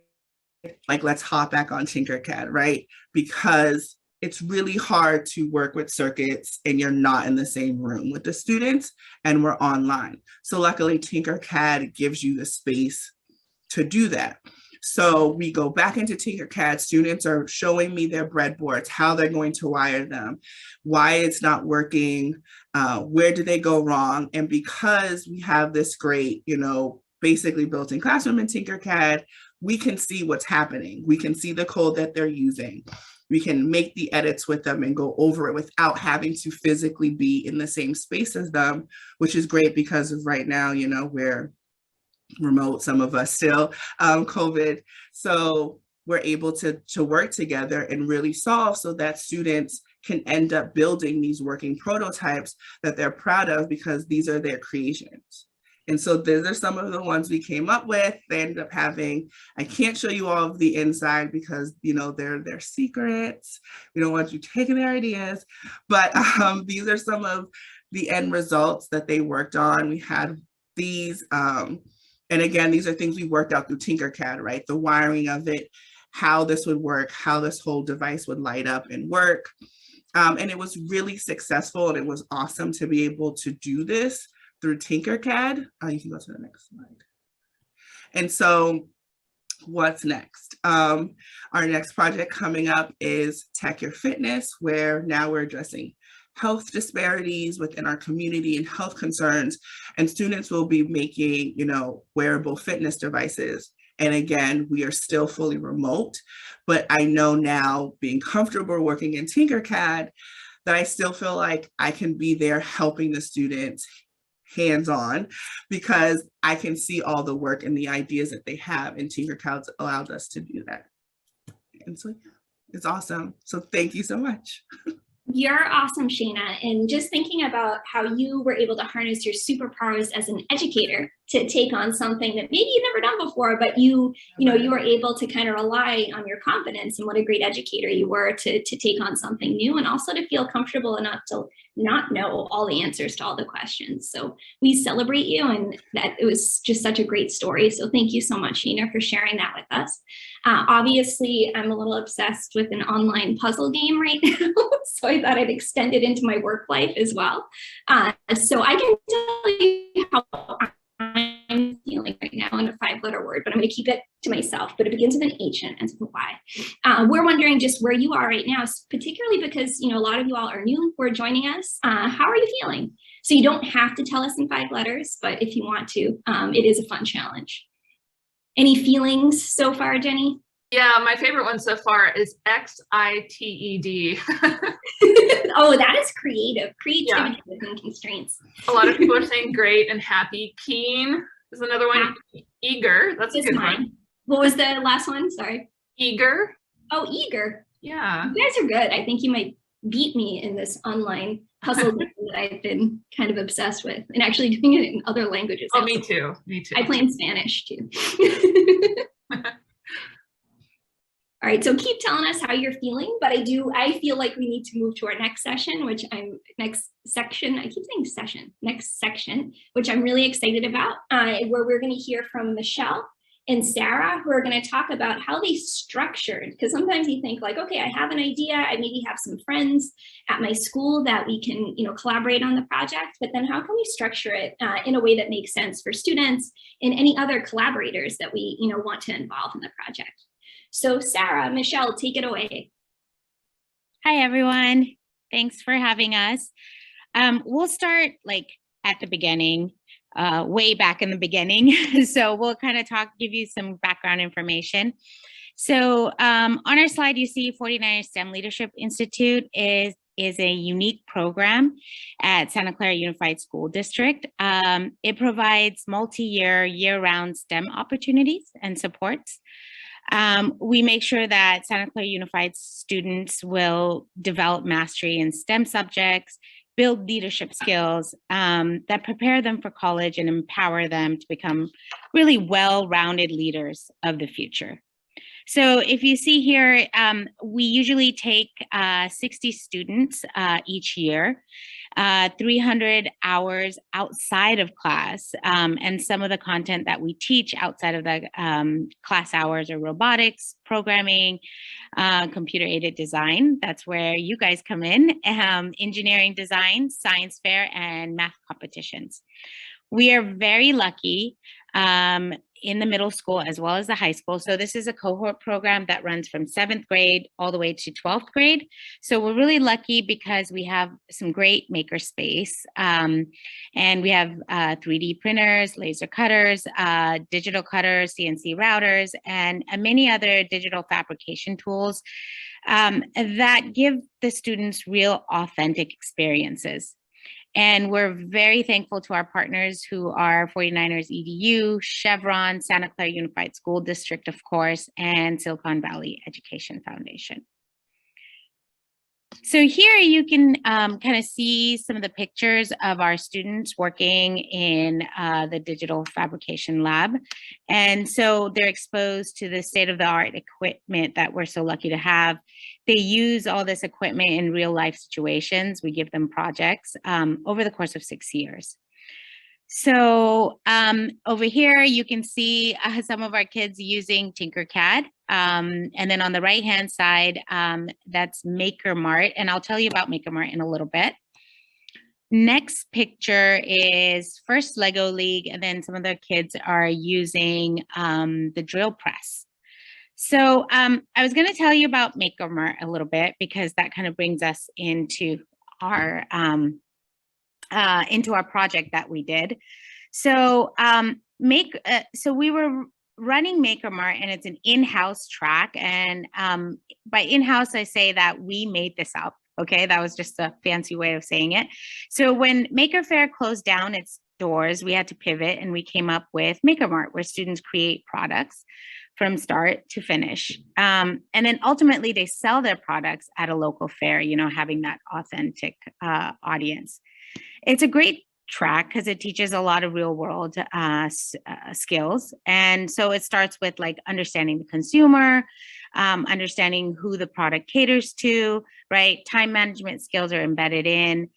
like, let's hop back on Tinkercad, right? Because it's really hard to work with circuits and you're not in the same room with the students and we're online. So luckily Tinkercad gives you the space to do that. So we go back into Tinkercad, students are showing me their breadboards, how they're going to wire them, why it's not working, where did they go wrong? And because we have this great, you know, basically built-in classroom in Tinkercad, we can see what's happening. We can see the code that they're using. We can make the edits with them and go over it without having to physically be in the same space as them, which is great because of right now, you know, we're remote, some of us still, COVID. So we're able to work together and really solve so that students can end up building these working prototypes that they're proud of because these are their creations. And so these are some of the ones we came up with. They ended up having, I can't show you all of the inside because, you know, they're secrets. We don't want you taking their ideas, but these are some of the end results that they worked on. We had these, and again, these are things we worked out through Tinkercad, right? The wiring of it, how this would work, how this whole device would light up and work. And it was really successful and it was awesome to be able to do this through Tinkercad. You can go to the next slide. And so what's next? Our next project coming up is Tech Your Fitness, where now we're addressing health disparities within our community and health concerns. And students will be making, you know, wearable fitness devices. And again, we are still fully remote, but I know now being comfortable working in Tinkercad that I still feel like I can be there helping the students hands-on because I can see all the work and the ideas that they have, and Tinkercad allowed us to do that. And so yeah, it's awesome. So thank you so much. You're awesome, Shayna. And just thinking about how you were able to harness your superpowers as an educator to take on something that maybe you've never done before, but you were able to kind of rely on your confidence and what a great educator you were to take on something new and also to feel comfortable enough to not know all the answers to all the questions. So we celebrate you, and that it was just such a great story. So thank you so much, Shayna, for sharing that with us. Obviously, I'm a little obsessed with an online puzzle game right now, so I thought I'd extend it into my work life as well. So I can tell you how I'm feeling feeling right now in a 5-letter word, but I'm going to keep it to myself. But it begins with an H and ends with a Y. We're wondering just where you are right now, particularly because, you know, a lot of you all are new who are joining us. How are you feeling? So you don't have to tell us in 5 letters, but if you want to, it is a fun challenge. Any feelings so far, Jenny? Yeah, my favorite one so far is XITED. Oh, that is creative. Creativity Yeah. within constraints. A lot of people are saying great and happy. Keen is another one. Eager, that's a good one. What was the last one? Sorry. Eager. Oh, eager. Yeah. You guys are good. I think you might beat me in this online puzzle game that I've been kind of obsessed with, and actually doing it in other languages. Oh, me too. Me too. I play in Spanish too. All right, so keep telling us how you're feeling, but I feel like we need to move to our next section, next section, which I'm really excited about, where we're gonna hear from Michelle and Sarah, who are gonna talk about how they structured, because sometimes you think like, okay, I have an idea, I maybe have some friends at my school that we can, you know, collaborate on the project, but then how can we structure it in a way that makes sense for students and any other collaborators that we, you know, want to involve in the project. So Sarah, Michelle, take it away. Hi, everyone. Thanks for having us. We'll start like at the beginning, way back in the beginning. So we'll kind of give you some background information. So on our slide, you see 49ers STEM Leadership Institute is a unique program at Santa Clara Unified School District. It provides multi-year, year-round STEM opportunities and supports. We make sure that Santa Clara Unified students will develop mastery in STEM subjects, build leadership skills that prepare them for college and empower them to become really well-rounded leaders of the future. So if you see here, we usually take 60 students each year, 300 hours outside of class, and some of the content that we teach outside of the class hours are robotics, programming, computer-aided design. That's where you guys come in, engineering design, science fair, and math competitions. We are very lucky in the middle school as well as the high school. So this is a cohort program that runs from 7th grade all the way to 12th grade. So we're really lucky because we have some great maker space, and we have 3D printers, laser cutters, digital cutters, CNC routers, and many other digital fabrication tools that give the students real authentic experiences. And we're very thankful to our partners who are 49ers EDU, Chevron, Santa Clara Unified School District, of course, and Silicon Valley Education Foundation. So here you can kind of see some of the pictures of our students working in the digital fabrication lab. And so they're exposed to the state-of-the-art equipment that we're so lucky to have. They use all this equipment in real life situations. We give them projects over the course of 6 years. So over here, you can see some of our kids using Tinkercad. And then on the right-hand side, that's MakerMart. And I'll tell you about MakerMart in a little bit. Next picture is first Lego League, and then some of the kids are using the drill press. So I was going to tell you about MakerMart a little bit because that kind of brings us into our project that we did. So so we were running MakerMart, and it's an in-house track. And by in-house, I say that we made this up. Okay, that was just a fancy way of saying it. So when Maker Faire closed down its doors, we had to pivot, and we came up with MakerMart, where students create products from start to finish. And then ultimately they sell their products at a local fair, you know, having that authentic audience. It's a great track because it teaches a lot of real world skills. And so it starts with like understanding the consumer, understanding who the product caters to, right? Time management skills are embedded in.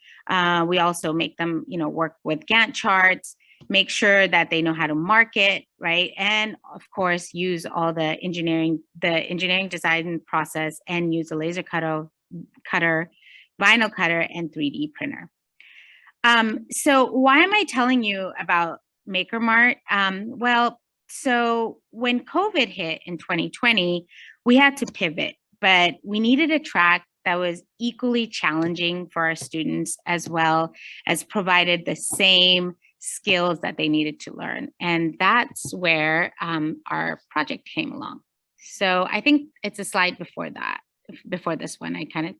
We also make them, you know, work with Gantt charts, make sure that they know how to market, right? And of course, use all the engineering design process and use a laser cutter, vinyl cutter, and 3D printer. So why am I telling you about Maker Mart. Well, so when COVID hit in 2020, we had to pivot, but we needed a track that was equally challenging for our students as well as provided the same skills that they needed to learn. And that's where our project came along. So I think it's a slide before that, before this one. I kind of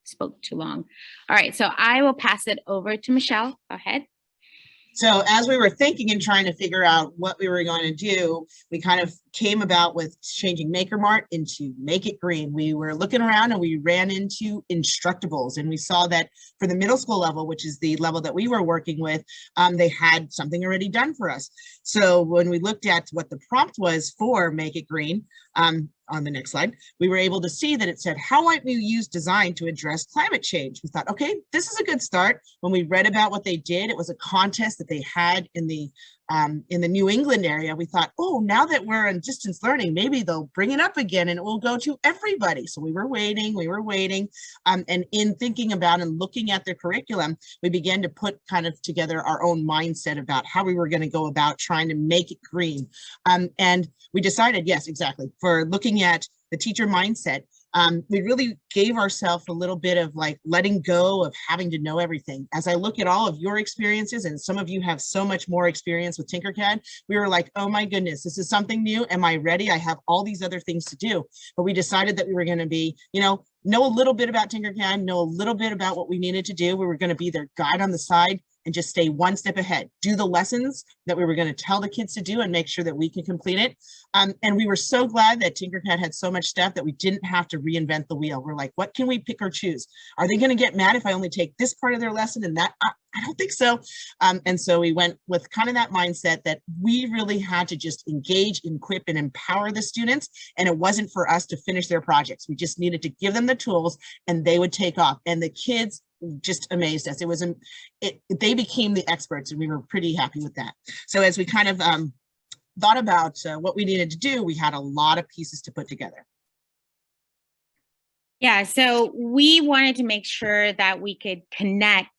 spoke too long. All right, so I will pass it over to Michelle. Go ahead. So as we were thinking and trying to figure out what we were going to do, we kind of came about with changing Maker Mart into Make It Green. We were looking around and we ran into Instructables, and we saw that for the middle school level, which is the level that we were working with, they had something already done for us. So when we looked at what the prompt was for Make It Green, on the next slide, we were able to see that it said, how might we use design to address climate change? We thought, okay, this is a good start. When we read about what they did, it was a contest that they had in the New England area. We thought, oh, now that we're in distance learning, maybe they'll bring it up again and it will go to everybody. So we were waiting. And in thinking about and looking at their curriculum, we began to put kind of together our own mindset about how we were going to go about trying to make it green. And we decided, yes, exactly, for looking at the teacher mindset, we really gave ourselves a little bit of like letting go of having to know everything. As I look at all of your experiences, and some of you have so much more experience with Tinkercad, we were like, oh my goodness, this is something new. Am I ready? I have all these other things to do. But we decided that we were going to be, know a little bit about Tinkercad, know a little bit about what we needed to do. We were going to be their guide on the side and just stay one step ahead, do the lessons that we were going to tell the kids to do and make sure that we can complete it. And we were so glad that Tinkercad had so much stuff that we didn't have to reinvent the wheel. We're like, what can we pick or choose? Are they going to get mad if I only take this part of their lesson and that? I don't think so. And so we went with kind of that mindset that we really had to just engage, equip, and empower the students. And it wasn't for us to finish their projects. We just needed to give them the tools and they would take off. And the kids just amazed us. They became the experts and we were pretty happy with that. So as we kind of thought about what we needed to do, we had a lot of pieces to put together. Yeah, so we wanted to make sure that we could connect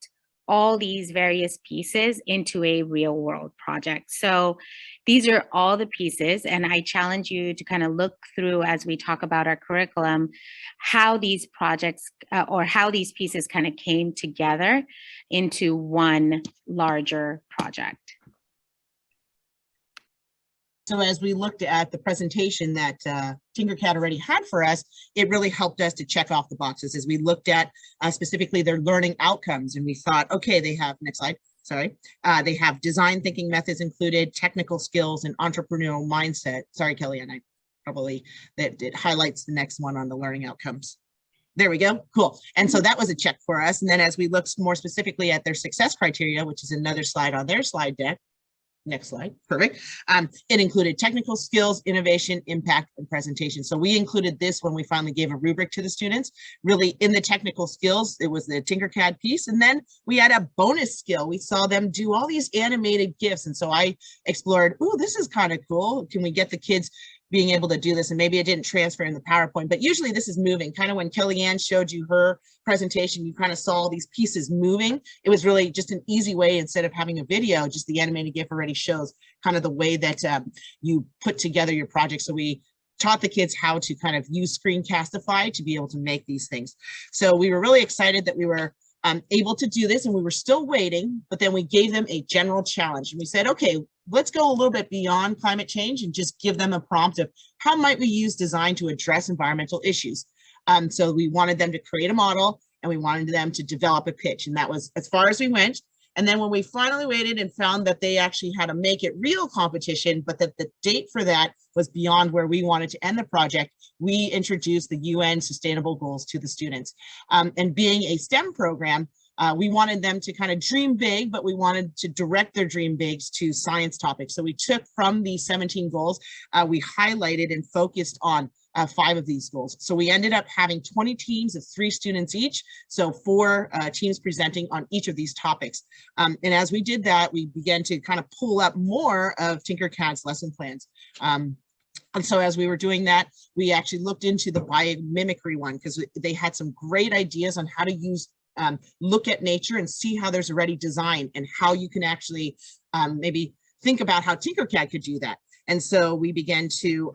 all these various pieces into a real world project. So these are all the pieces, and I challenge you to kind of look through as we talk about our curriculum, how these projects or how these pieces kind of came together into one larger project. So as we looked at the presentation that Tinkercad already had for us, it really helped us to check off the boxes as we looked at specifically their learning outcomes. And we thought, okay, they have, next slide, sorry, they have design thinking methods included, technical skills, and entrepreneurial mindset. Sorry, Kellyanne, it highlights the next one on the learning outcomes. There we go, cool. And so that was a check for us. And then as we looked more specifically at their success criteria, which is another slide on their slide deck, next slide, perfect. It included technical skills, innovation, impact, and presentation. So we included this when we finally gave a rubric to the students. Really in the technical skills, it was the Tinkercad piece. And then we had a bonus skill. We saw them do all these animated GIFs. And so I explored, oh, this is kind of cool. Can we get the kids being able to do this? And maybe it didn't transfer in the PowerPoint, but usually this is moving. Kind of when Kellyanne showed you her presentation, you kind of saw these pieces moving. It was really just an easy way, instead of having a video, just the animated GIF already shows kind of the way that you put together your project. So we taught the kids how to kind of use Screencastify to be able to make these things. So we were really excited that we were able to do this, and we were still waiting, but then we gave them a general challenge. And we said, okay, let's go a little bit beyond climate change and just give them a prompt of how might we use design to address environmental issues. So we wanted them to create a model and we wanted them to develop a pitch. And that was as far as we went. And then when we finally waited and found that they actually had a Make It Real competition, but that the date for that was beyond where we wanted to end the project, we introduced the UN Sustainable Goals to the students. And being a STEM program, we wanted them to kind of dream big, but we wanted to direct their dream bigs to science topics. So we took from the 17 goals, we highlighted and focused on 5 of these goals. So we ended up having 20 teams of 3 students each. So 4 teams presenting on each of these topics. And as we did that, we began to kind of pull up more of Tinkercad's lesson plans. And so as we were doing that, we actually looked into the biomimicry one because they had some great ideas on how to use look at nature and see how there's already design and how you can actually maybe think about how Tinkercad could do that. And so we began to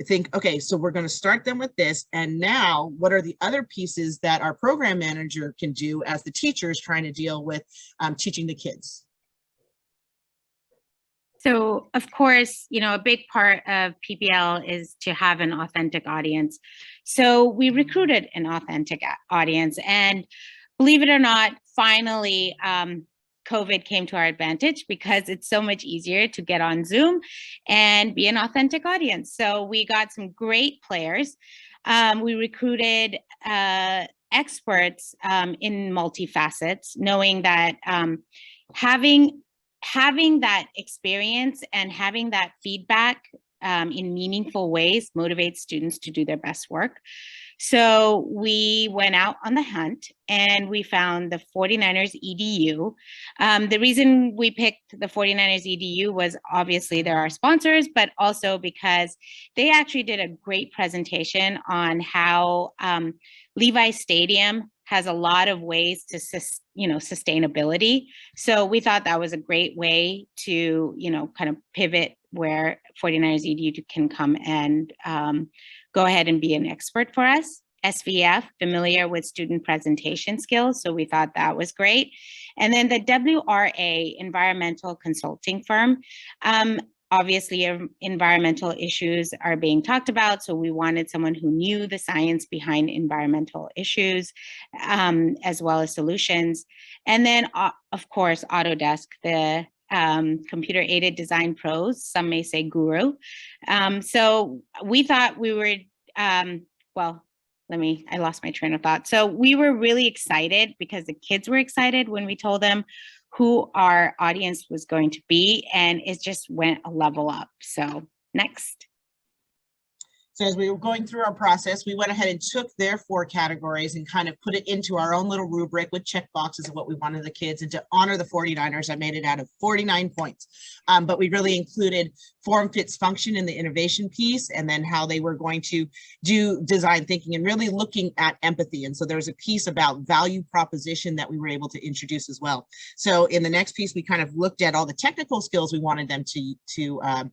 think, okay, so we're going to start them with this. And now what are the other pieces that our program manager can do as the teacher is trying to deal with teaching the kids? So, of course, a big part of PBL is to have an authentic audience. So we recruited an authentic audience, and believe it or not, finally, COVID came to our advantage because it's so much easier to get on Zoom and be an authentic audience. So we got some great players. We recruited experts in multifacets, knowing that having that experience and having that feedback in meaningful ways motivates students to do their best work. So we went out on the hunt and we found the 49ers EDU. The reason we picked the 49ers EDU was obviously they're our sponsors, but also because they actually did a great presentation on how Levi Stadium has a lot of ways to, sustainability. So we thought that was a great way to, kind of pivot where 49ers EDU can come and go ahead and be an expert for us. SVF, familiar with student presentation skills. So we thought that was great. And then the WRA, environmental consulting firm. Obviously, environmental issues are being talked about, so we wanted someone who knew the science behind environmental issues, as well as solutions. And then, of course, Autodesk, the computer-aided design pros, some may say guru. So we thought we were, I lost my train of thought. So we were really excited because the kids were excited when we told them who our audience was going to be, and it just went a level up. So next. So as we were going through our process, we went ahead and took their 4 categories and kind of put it into our own little rubric with check boxes of what we wanted the kids. And to honor the 49ers, I made it out of 49 points. But we really included form fits function in the innovation piece, and then how they were going to do design thinking and really looking at empathy. And so there's a piece about value proposition that we were able to introduce as well. So in the next piece, we kind of looked at all the technical skills we wanted them to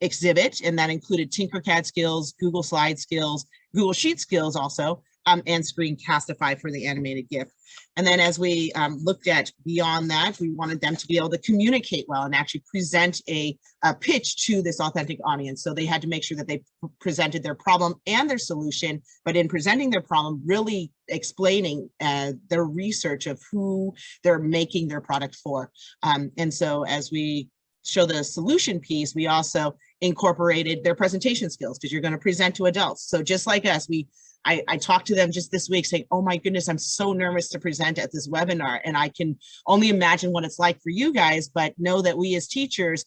exhibit, and that included Tinkercad skills, Google Slide skills, Google Sheet skills also, and Screencastify for the animated GIF. And then as we looked at beyond that, we wanted them to be able to communicate well and actually present a pitch to this authentic audience. So they had to make sure that they presented their problem and their solution, but in presenting their problem, really explaining their research of who they're making their product for. And so as we show the solution piece, we also incorporated their presentation skills, because you're going to present to adults. So just like us, I talked to them just this week saying, oh my goodness, I'm so nervous to present at this webinar, and I can only imagine what it's like for you guys, but know that we as teachers,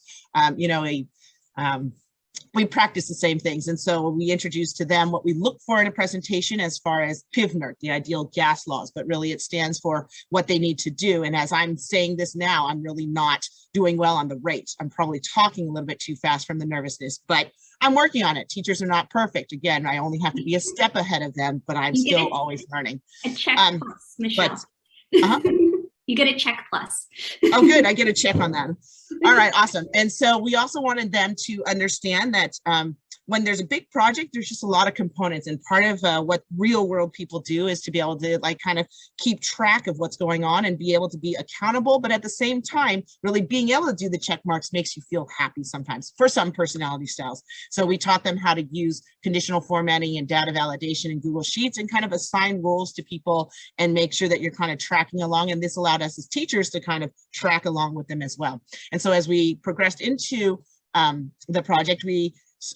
we practice the same things. And so we introduced to them what we look for in a presentation as far as PIVNERT, the ideal gas laws, but really it stands for what they need to do. And as I'm saying this now, I'm really not doing well on the rates. I'm probably talking a little bit too fast from the nervousness, but I'm working on it. Teachers are not perfect. Again, I only have to be a step ahead of them, but I'm still always learning. A check plus, Michelle. You get a check plus. Oh, good. I get a check on that. All right. Awesome. And so we also wanted them to understand that when there's a big project, there's just a lot of components. And part of what real world people do is to be able to kind of keep track of what's going on and be able to be accountable. But at the same time, really being able to do the check marks makes you feel happy sometimes for some personality styles. So we taught them how to use conditional formatting and data validation in Google Sheets and kind of assign roles to people and make sure that you're kind of tracking along. And this allowed us as teachers to kind of track along with them as well. And so as we progressed into the project, we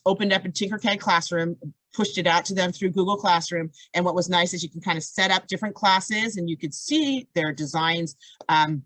opened up a Tinkercad classroom, pushed it out to them through Google Classroom. And what was nice is you can kind of set up different classes and you could see their designs and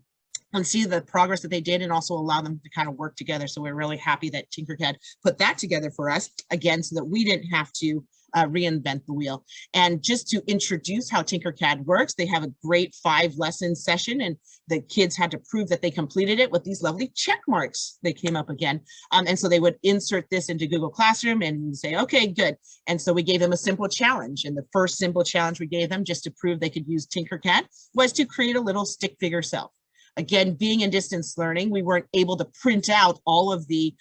see the progress that they did, and also allow them to kind of work together. So we're really happy that Tinkercad put that together for us, again, so that we didn't have to reinvent the wheel. And just to introduce how Tinkercad works, they have a great 5-lesson session, and the kids had to prove that they completed it with these lovely check marks. They came up again. And so they would insert this into Google Classroom and say, okay, good. And so we gave them a simple challenge. And the first simple challenge we gave them, just to prove they could use Tinkercad, was to create a little stick figure self. Again, being in distance learning, we weren't able to print out all of the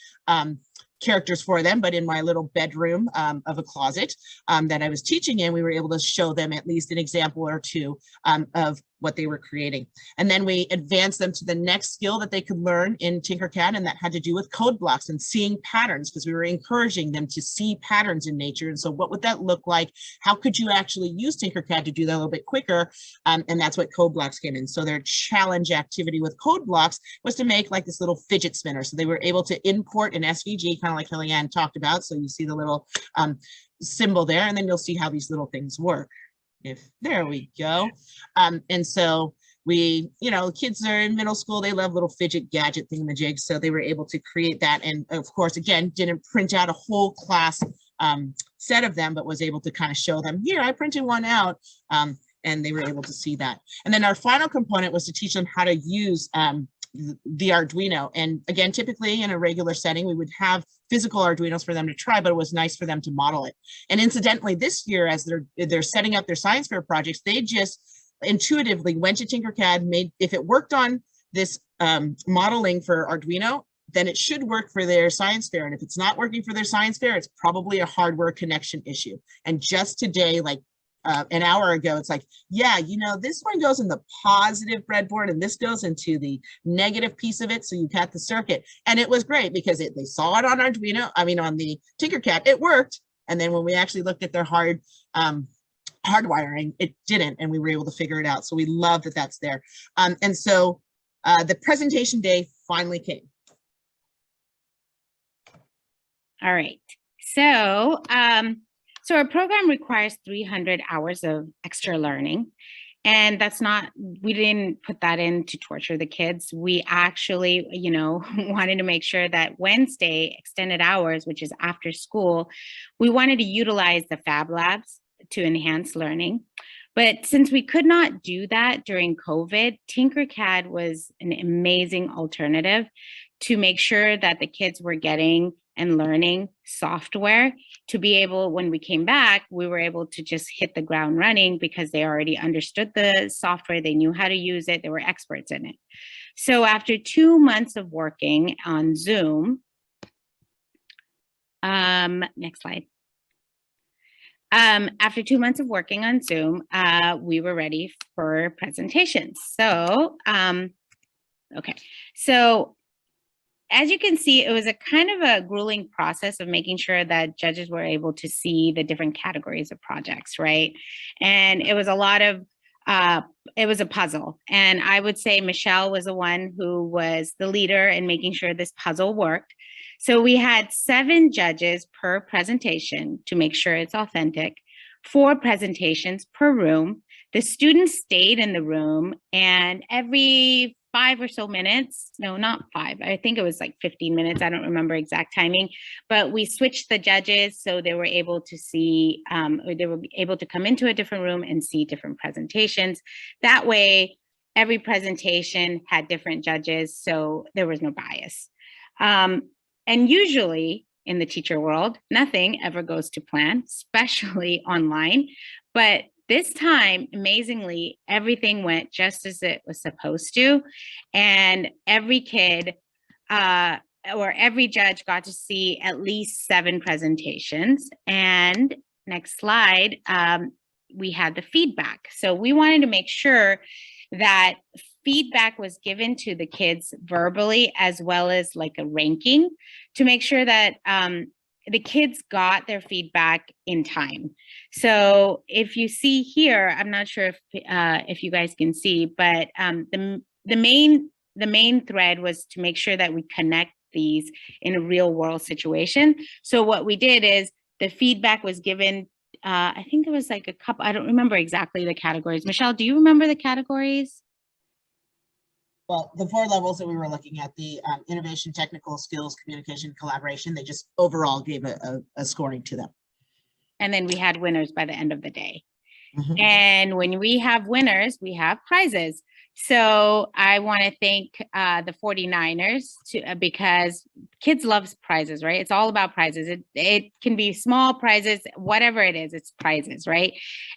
characters for them, but in my little bedroom of a closet that I was teaching in, we were able to show them at least an example or two of what they were creating. And then we advanced them to the next skill that they could learn in Tinkercad, and that had to do with code blocks and seeing patterns, because we were encouraging them to see patterns in nature. And so what would that look like? How could you actually use Tinkercad to do that a little bit quicker? And that's what code blocks came in. So their challenge activity with code blocks was to make like this little fidget spinner. So they were able to import an SVG, kind of like Kellyanne talked about. So you see the little symbol there, and then you'll see how these little things work. There we go. And so we, kids are in middle school, they love little fidget gadget thingamajigs. So they were able to create that. And of course, again, didn't print out a whole class set of them, but was able to kind of show them, here, I printed one out. And they were able to see that. And then our final component was to teach them how to use the Arduino. And again, typically in a regular setting, we would have physical Arduinos for them to try, but it was nice for them to model it. And incidentally, this year, as they're setting up their science fair projects, they just intuitively went to Tinkercad, if it worked on this modeling for Arduino, then it should work for their science fair. And if it's not working for their science fair, it's probably a hardware connection issue. And just today, like an hour ago, it's like, yeah, this one goes in the positive breadboard and this goes into the negative piece of it. So you got the circuit. And it was great because they saw it on Arduino, on the Tinkercad, it worked. And then when we actually looked at their hardwiring, it didn't, and we were able to figure it out. So we love that that's there. And so the presentation day finally came. All right. So, so our program requires 300 hours of extra learning. And we didn't put that in to torture the kids. We actually, wanted to make sure that Wednesday extended hours, which is after school, we wanted to utilize the Fab Labs to enhance learning. But since we could not do that during COVID, Tinkercad was an amazing alternative to make sure that the kids were getting and learning software to be able, when we came back, we were able to just hit the ground running because they already understood the software, they knew how to use it, they were experts in it. So after 2 months of working on Zoom, next slide. After 2 months of working on Zoom, we were ready for presentations. So, okay, so as you can see, it was a kind of a grueling process of making sure that judges were able to see the different categories of projects, right? And it was a lot of, it was a puzzle. And I would say Michelle was the one who was the leader in making sure this puzzle worked. So we had 7 judges per presentation to make sure it's authentic, 4 presentations per room. The students stayed in the room, and every 5 or so minutes, no, not 5, I think it was like 15 minutes, I don't remember exact timing, but we switched the judges so they were able to see, or they were able to come into a different room and see different presentations. That way, every presentation had different judges, so there was no bias. And usually in the teacher world, nothing ever goes to plan, especially online, but this time, amazingly, everything went just as it was supposed to. And every kid or every judge got to see at least 7 presentations. And next slide, we had the feedback. So we wanted to make sure that feedback was given to the kids verbally, as well as like a ranking, to make sure that the kids got their feedback in time. So if you see here, I'm not sure if you guys can see, but the main thread was to make sure that we connect these in a real world situation. So what we did is the feedback was given, I think it was like a couple, I don't remember exactly the categories. Michelle, do you remember the categories? Well, the 4 levels that we were looking at, the innovation, technical skills, communication, collaboration, they just overall gave a scoring to them. And then we had winners by the end of the day. Mm-hmm. And when we have winners, we have prizes. So I want to thank the 49ers because kids love prizes, right? It's all about prizes. It can be small prizes, whatever it is, it's prizes, right?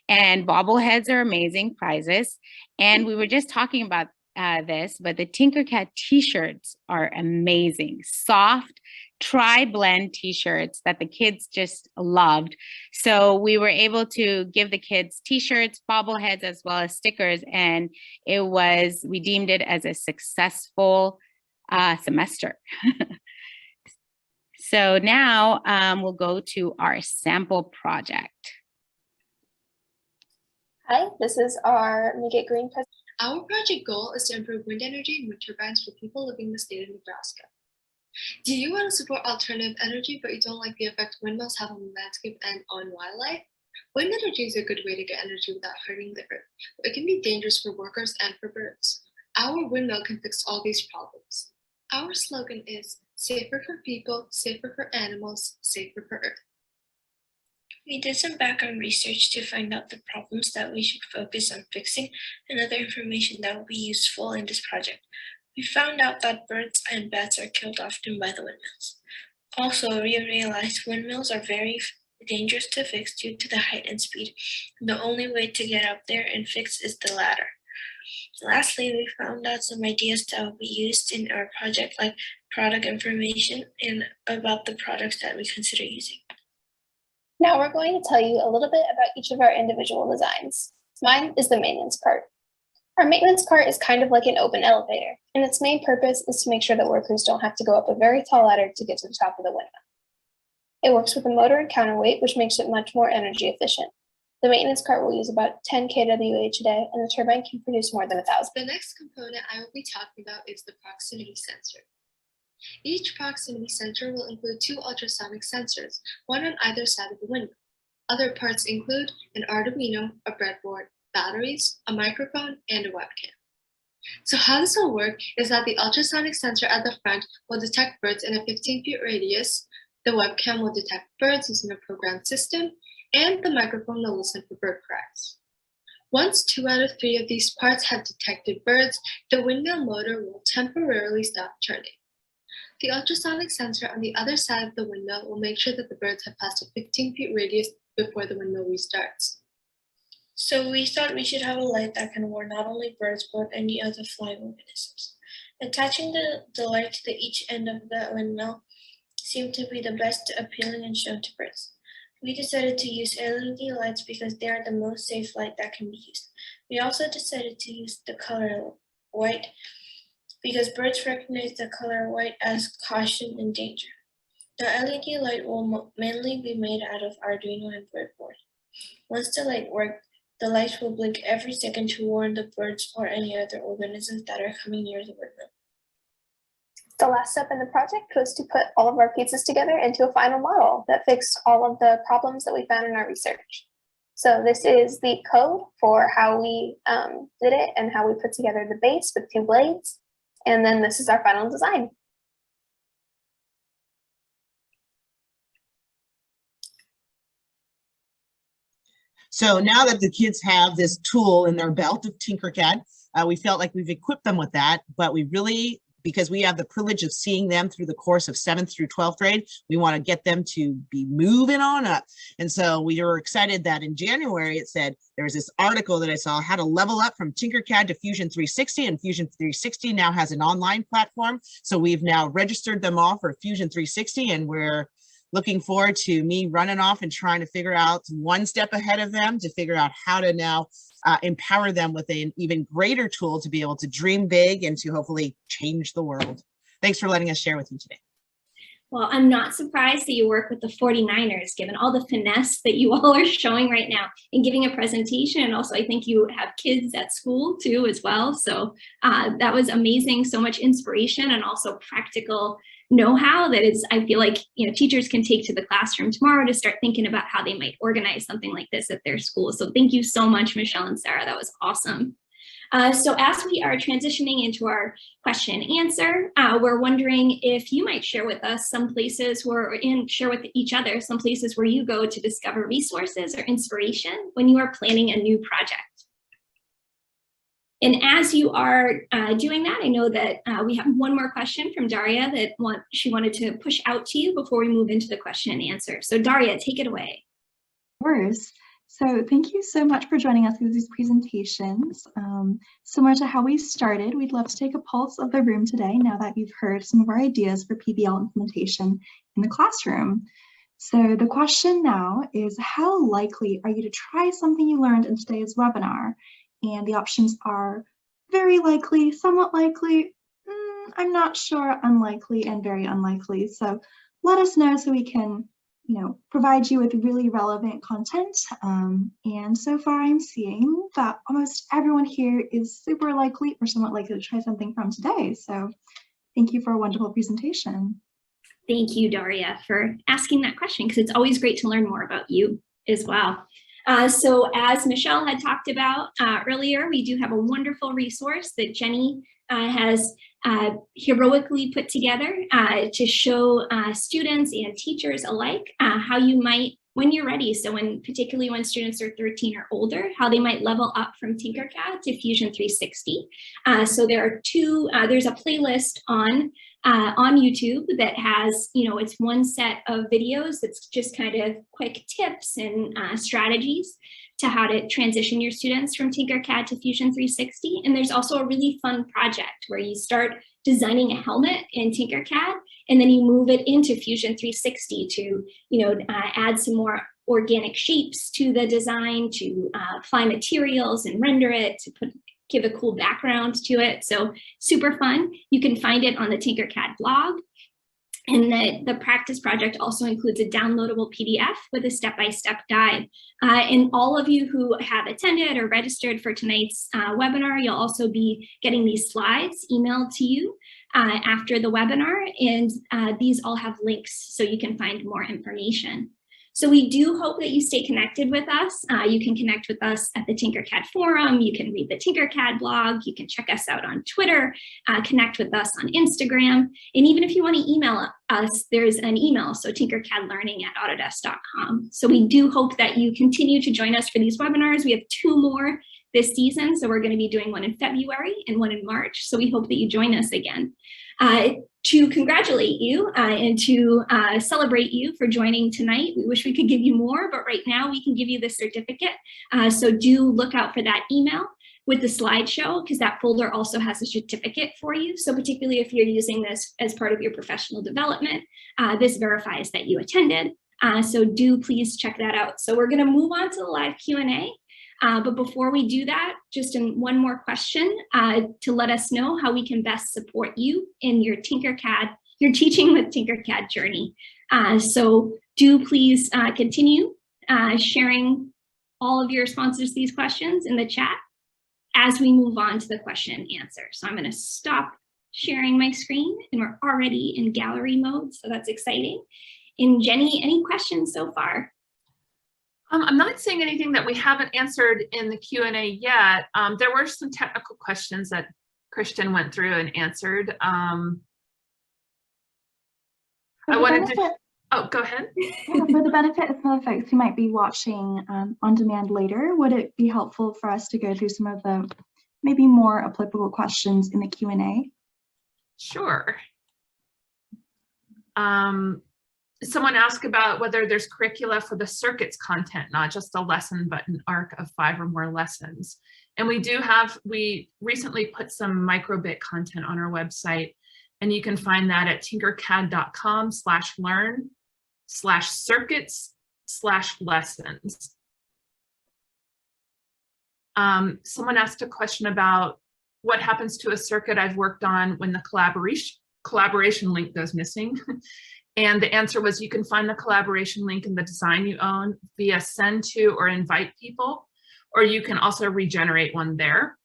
And bobbleheads are amazing prizes. And we were just talking about this, but the Tinkercad t-shirts are amazing. Soft, tri-blend t-shirts that the kids just loved. So we were able to give the kids t-shirts, bobbleheads, as well as stickers. And we deemed it as a successful semester. So now we'll go to our sample project. Hi, this is our Make It Green presentation. Our project goal is to improve wind energy and wind turbines for people living in the state of Nebraska. Do you want to support alternative energy, but you don't like the effect windmills have on the landscape and on wildlife? Wind energy is a good way to get energy without hurting the earth, but it can be dangerous for workers and for birds. Our windmill can fix all these problems. Our slogan is safer for people, safer for animals, safer for earth. We did some background research to find out the problems that we should focus on fixing and other information that will be useful in this project. We found out that birds and bats are killed often by the windmills. Also, we realized windmills are very dangerous to fix due to the height and speed. The only way to get up there and fix is the ladder. Lastly, we found out some ideas that will be used in our project, like product information and about the products that we consider using. Now we're going to tell you a little bit about each of our individual designs. Mine is the maintenance cart. Our maintenance cart is kind of like an open elevator, and its main purpose is to make sure that workers don't have to go up a very tall ladder to get to the top of the windmill. It works with a motor and counterweight, which makes it much more energy efficient. The maintenance cart will use about 10 kWh a day, and the turbine can produce more than 1,000. The next component I will be talking about is the proximity sensor. Each proximity sensor will include 2 ultrasonic sensors, one on either side of the windmill. Other parts include an Arduino, a breadboard, batteries, a microphone, and a webcam. So how this will work is that the ultrasonic sensor at the front will detect birds in a 15-feet radius, the webcam will detect birds using a programmed system, and the microphone will listen for bird cries. Once 2 out of 3 of these parts have detected birds, the windmill motor will temporarily stop turning. The ultrasonic sensor on the other side of the windmill will make sure that the birds have passed a 15-feet radius before the windmill restarts. So we thought we should have a light that can warn not only birds, but any other flying organisms. Attaching the light to each end of the windmill seemed to be the best appealing and shown to birds. We decided to use LED lights because they are the most safe light that can be used. We also decided to use the color white because birds recognize the color white as caution and danger. The LED light will mainly be made out of Arduino and breadboard. Once the light works, the lights will blink every second to warn the birds or any other organisms that are coming near the windmill. The last step in the project was to put all of our pieces together into a final model that fixed all of the problems that we found in our research. So this is the code for how we did it and how we put together the base with 2 blades. And then this is our final design. So now that the kids have this tool in their belt of Tinkercad, we felt like we've equipped them with that, but we really, because we have the privilege of seeing them through the course of 7th through 12th grade, we want to get them to be moving on up. And so we were excited that in January, it said, there was this article that I saw, how to level up from Tinkercad to Fusion 360, and Fusion 360 now has an online platform. So we've now registered them all for Fusion 360, and we're looking forward to me running off and trying to figure out one step ahead of them to figure out how to now empower them with an even greater tool to be able to dream big and to hopefully change the world. Thanks for letting us share with you today. Well, I'm not surprised that you work with the 49ers, given all the finesse that you all are showing right now in giving a presentation. And also, I think you have kids at school too as well. So that was amazing. So much inspiration and also practical know-how that is, I feel like, teachers can take to the classroom tomorrow to start thinking about how they might organize something like this at their school. So thank you so much, Michelle and Sarah. That was awesome. So as we are transitioning into our question and answer, we're wondering if you might share with us some places share with each other some places where you go to discover resources or inspiration when you are planning a new project. And as you are doing that, I know that we have one more question from Daria that she wanted to push out to you before we move into the question and answer. So Daria, take it away. Of course. So thank you so much for joining us with these presentations. Similar to how we started, we'd love to take a pulse of the room today now that you've heard some of our ideas for PBL implementation in the classroom. So the question now is, how likely are you to try something you learned in today's webinar? And the options are very likely, somewhat likely, I'm not sure, unlikely, and very unlikely. So let us know so we can, provide you with really relevant content. And so far I'm seeing that almost everyone here is super likely or somewhat likely to try something from today. So thank you for a wonderful presentation. Thank you, Daria, for asking that question, because it's always great to learn more about you as well. So as Michelle had talked about earlier, we do have a wonderful resource that Jenny has heroically put together to show students and teachers alike how you might, when you're ready, so particularly when students are 13 or older, how they might level up from Tinkercad to Fusion 360. So there are there's a playlist on YouTube that has, it's one set of videos that's just kind of quick tips and strategies to how to transition your students from Tinkercad to Fusion 360. And there's also a really fun project where you start designing a helmet in Tinkercad, and then you move it into Fusion 360 to, add some more organic shapes to the design, to apply materials and render it, to give a cool background to it. So super fun. You can find it on the Tinkercad blog. And the practice project also includes a downloadable PDF with a step-by-step guide. And all of you who have attended or registered for tonight's webinar, you'll also be getting these slides emailed to you after the webinar. And these all have links so you can find more information. So we do hope that you stay connected with us. You can connect with us at the Tinkercad forum. You can read the Tinkercad blog. You can check us out on Twitter, connect with us on Instagram. And even if you want to email us, there's an email, so tinkercadlearning@autodesk.com. So we do hope that you continue to join us for these webinars. We have 2 more this season. So we're going to be doing one in February and one in March. So we hope that you join us again. To congratulate you and to celebrate you for joining tonight. We wish we could give you more, but right now we can give you the certificate. So do look out for that email with the slideshow, because that folder also has a certificate for you. So particularly if you're using this as part of your professional development, this verifies that you attended. So do please check that out. So we're going to move on to the live Q&A. But before we do that, just one more question to let us know how we can best support you in your Tinkercad, your Teaching with Tinkercad journey. So do please continue sharing all of your responses to these questions in the chat as we move on to the question and answer. So I'm going to stop sharing my screen, and we're already in gallery mode, so that's exciting. And Jenny, any questions so far? I'm not seeing anything that we haven't answered in the Q&A yet. There were some technical questions that Christian went through and answered. I wanted to, oh, go ahead. Yeah, for the benefit of some of the folks who might be watching on demand later, would it be helpful for us to go through some of the maybe more applicable questions in the Q&A? Sure. Someone asked about whether there's curricula for the circuits content, not just a lesson, but an arc of 5 or more lessons. And we recently put some microbit content on our website, and you can find that at tinkercad.com/learn/circuits/lessons. Someone asked a question about what happens to a circuit I've worked on when the collaboration link goes missing. And the answer was, you can find the collaboration link in the design you own via send to or invite people, or you can also regenerate one there.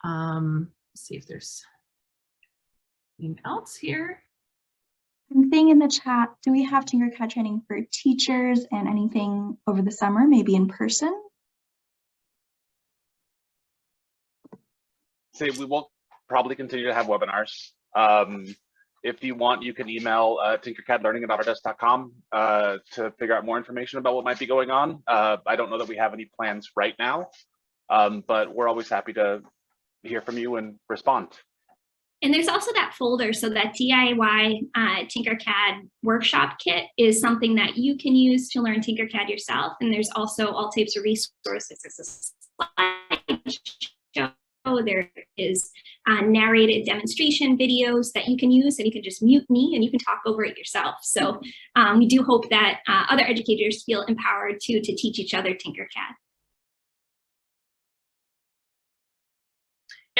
Let's see if there's anything else here. I'm seeing in the chat, do we have Tinkercad training for teachers and anything over the summer, maybe in person? Say we will probably continue to have webinars. If you want, you can email tinkercadlearning@autodesk.com to figure out more information about what might be going on. I don't know that we have any plans right now, but we're always happy to hear from you and respond. And there's also that folder. So that DIY Tinkercad workshop kit is something that you can use to learn Tinkercad yourself. And there's also all types of resources. There's a slideshow. There is narrated demonstration videos that you can use, and you can just mute me and you can talk over it yourself. So we do hope that other educators feel empowered to teach each other Tinkercad.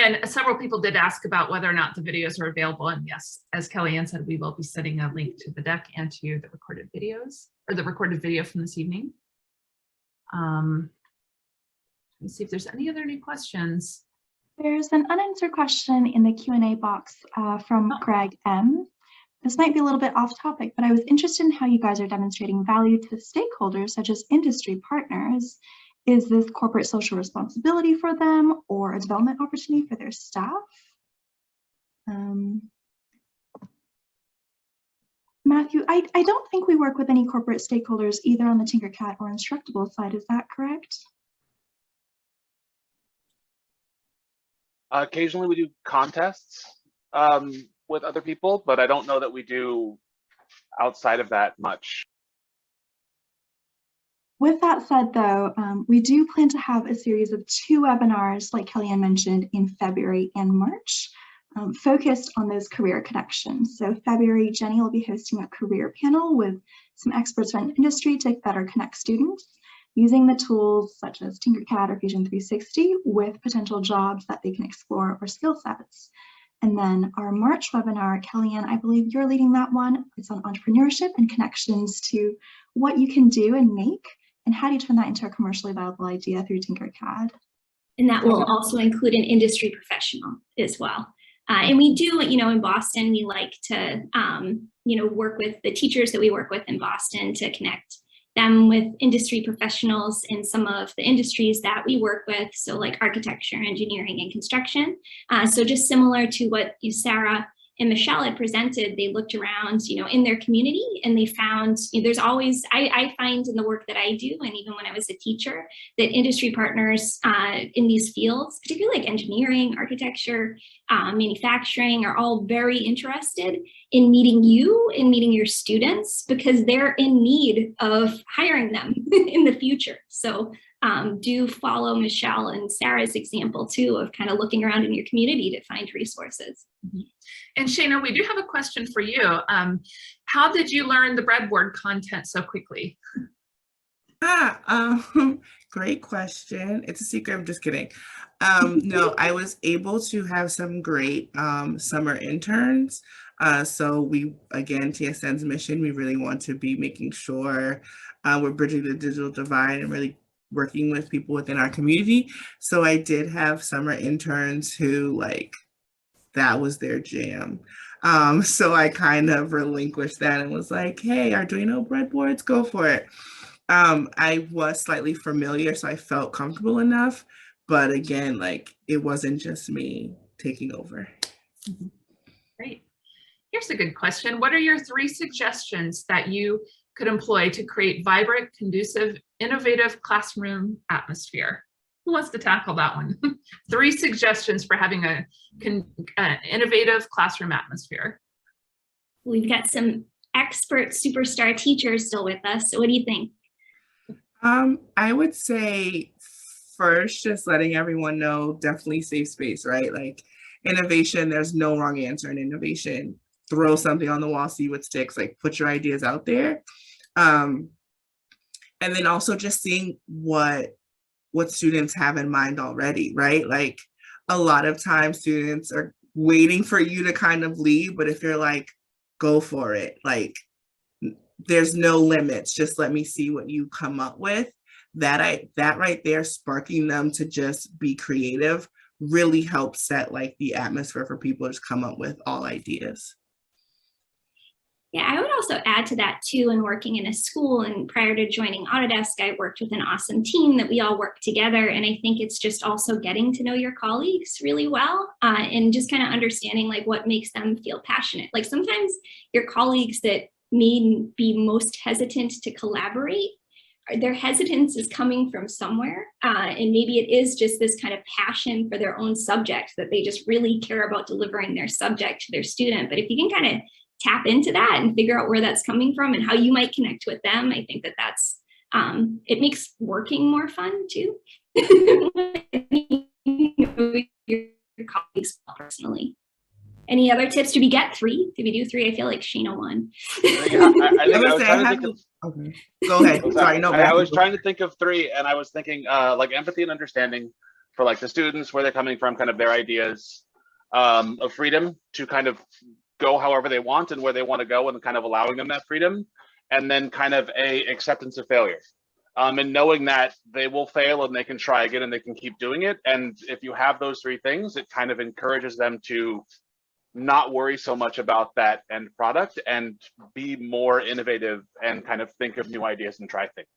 And several people did ask about whether or not the videos are available. And yes, as Kellyanne said, we will be sending a link to the deck and to the recorded videos, or the recorded video from this evening. Let's see if there's any other new questions. There's an unanswered question in the Q&A box from Greg M. This might be a little bit off topic, but I was interested in how you guys are demonstrating value to stakeholders such as industry partners. Is this corporate social responsibility for them or a development opportunity for their staff? Matthew, I don't think we work with any corporate stakeholders either on the Tinkercad or Instructable side. Is that correct? Occasionally we do contests with other people, but I don't know that we do outside of that much. With that said, though, we do plan to have a series of 2 webinars, like Kellyanne mentioned, in February and March, focused on those career connections. So February, Jenny will be hosting a career panel with some experts from industry to better connect students using the tools such as Tinkercad or Fusion 360 with potential jobs that they can explore or skill sets. And then our March webinar, Kellyanne, I believe you're leading that one. It's on entrepreneurship and connections to what you can do and make, and how do you turn that into a commercially viable idea through Tinkercad? And that will also include an industry professional as well. And we do, in Boston, we like to, work with the teachers that we work with in Boston to connect them with industry professionals in some of the industries that we work with. So like architecture, engineering, and construction. So just similar to what Sarah and Michelle had presented, they looked around, in their community, and they found, there's always, I find in the work that I do, and even when I was a teacher, that industry partners in these fields, particularly like engineering, architecture, manufacturing, are all very interested in meeting you and meeting your students because they're in need of hiring them in the future. So do follow Michelle and Sarah's example too of kind of looking around in your community to find resources. Mm-hmm. And Shayna, we do have a question for you. How did you learn the breadboard content so quickly? Great question. It's a secret. I'm just kidding. No, I was able to have some great summer interns. So we, again, TSN's mission, we really want to be making sure we're bridging the digital divide and really working with people within our community. So I did have summer interns who that was their jam. So I kind of relinquished that and was like, hey, Arduino breadboards, go for it. I was slightly familiar, so I felt comfortable enough. But again, it wasn't just me taking over. Mm-hmm. Great. Here's a good question. What are your 3 suggestions that you could employ to create vibrant, conducive, innovative classroom atmosphere? Who wants to tackle that one? 3 suggestions for having an innovative classroom atmosphere. We've got some expert superstar teachers still with us. So what do you think? I would say first, just letting everyone know, definitely safe space, right? Innovation, there's no wrong answer in innovation. Throw something on the wall, see what sticks, put your ideas out there. And then also just seeing what students have in mind already, right? A lot of times students are waiting for you to kind of lead, but if you're go for it, there's no limits, just let me see what you come up with. That right there, sparking them to just be creative really helps set the atmosphere for people to just come up with all ideas. Yeah, I would also add to that too, in working in a school, and prior to joining Autodesk, I worked with an awesome team that we all work together. And I think it's just also getting to know your colleagues really well and just kind of understanding what makes them feel passionate. Sometimes your colleagues that may be most hesitant to collaborate their hesitance is coming from somewhere, and maybe it is just this kind of passion for their own subject, that they just really care about delivering their subject to their student. But if you can kind of tap into that and figure out where that's coming from and how you might connect with them, I think that that's, it makes working more fun too. Your colleagues personally. Any other tips? Did we get 3? Did we do 3? I feel like Shayna won. I was trying to think of. Okay. Go ahead. Sorry, no. I was trying to think of 3, and I was thinking like empathy and understanding for like the students, where they're coming from, kind of their ideas of freedom to kind of go however they want and where they want to go, and kind of allowing them that freedom, and then kind of a acceptance of failure. And knowing that they will fail and they can try again and they can keep doing it. And if you have those 3 things, it kind of encourages them to not worry so much about that end product and be more innovative and kind of think of new ideas and try things.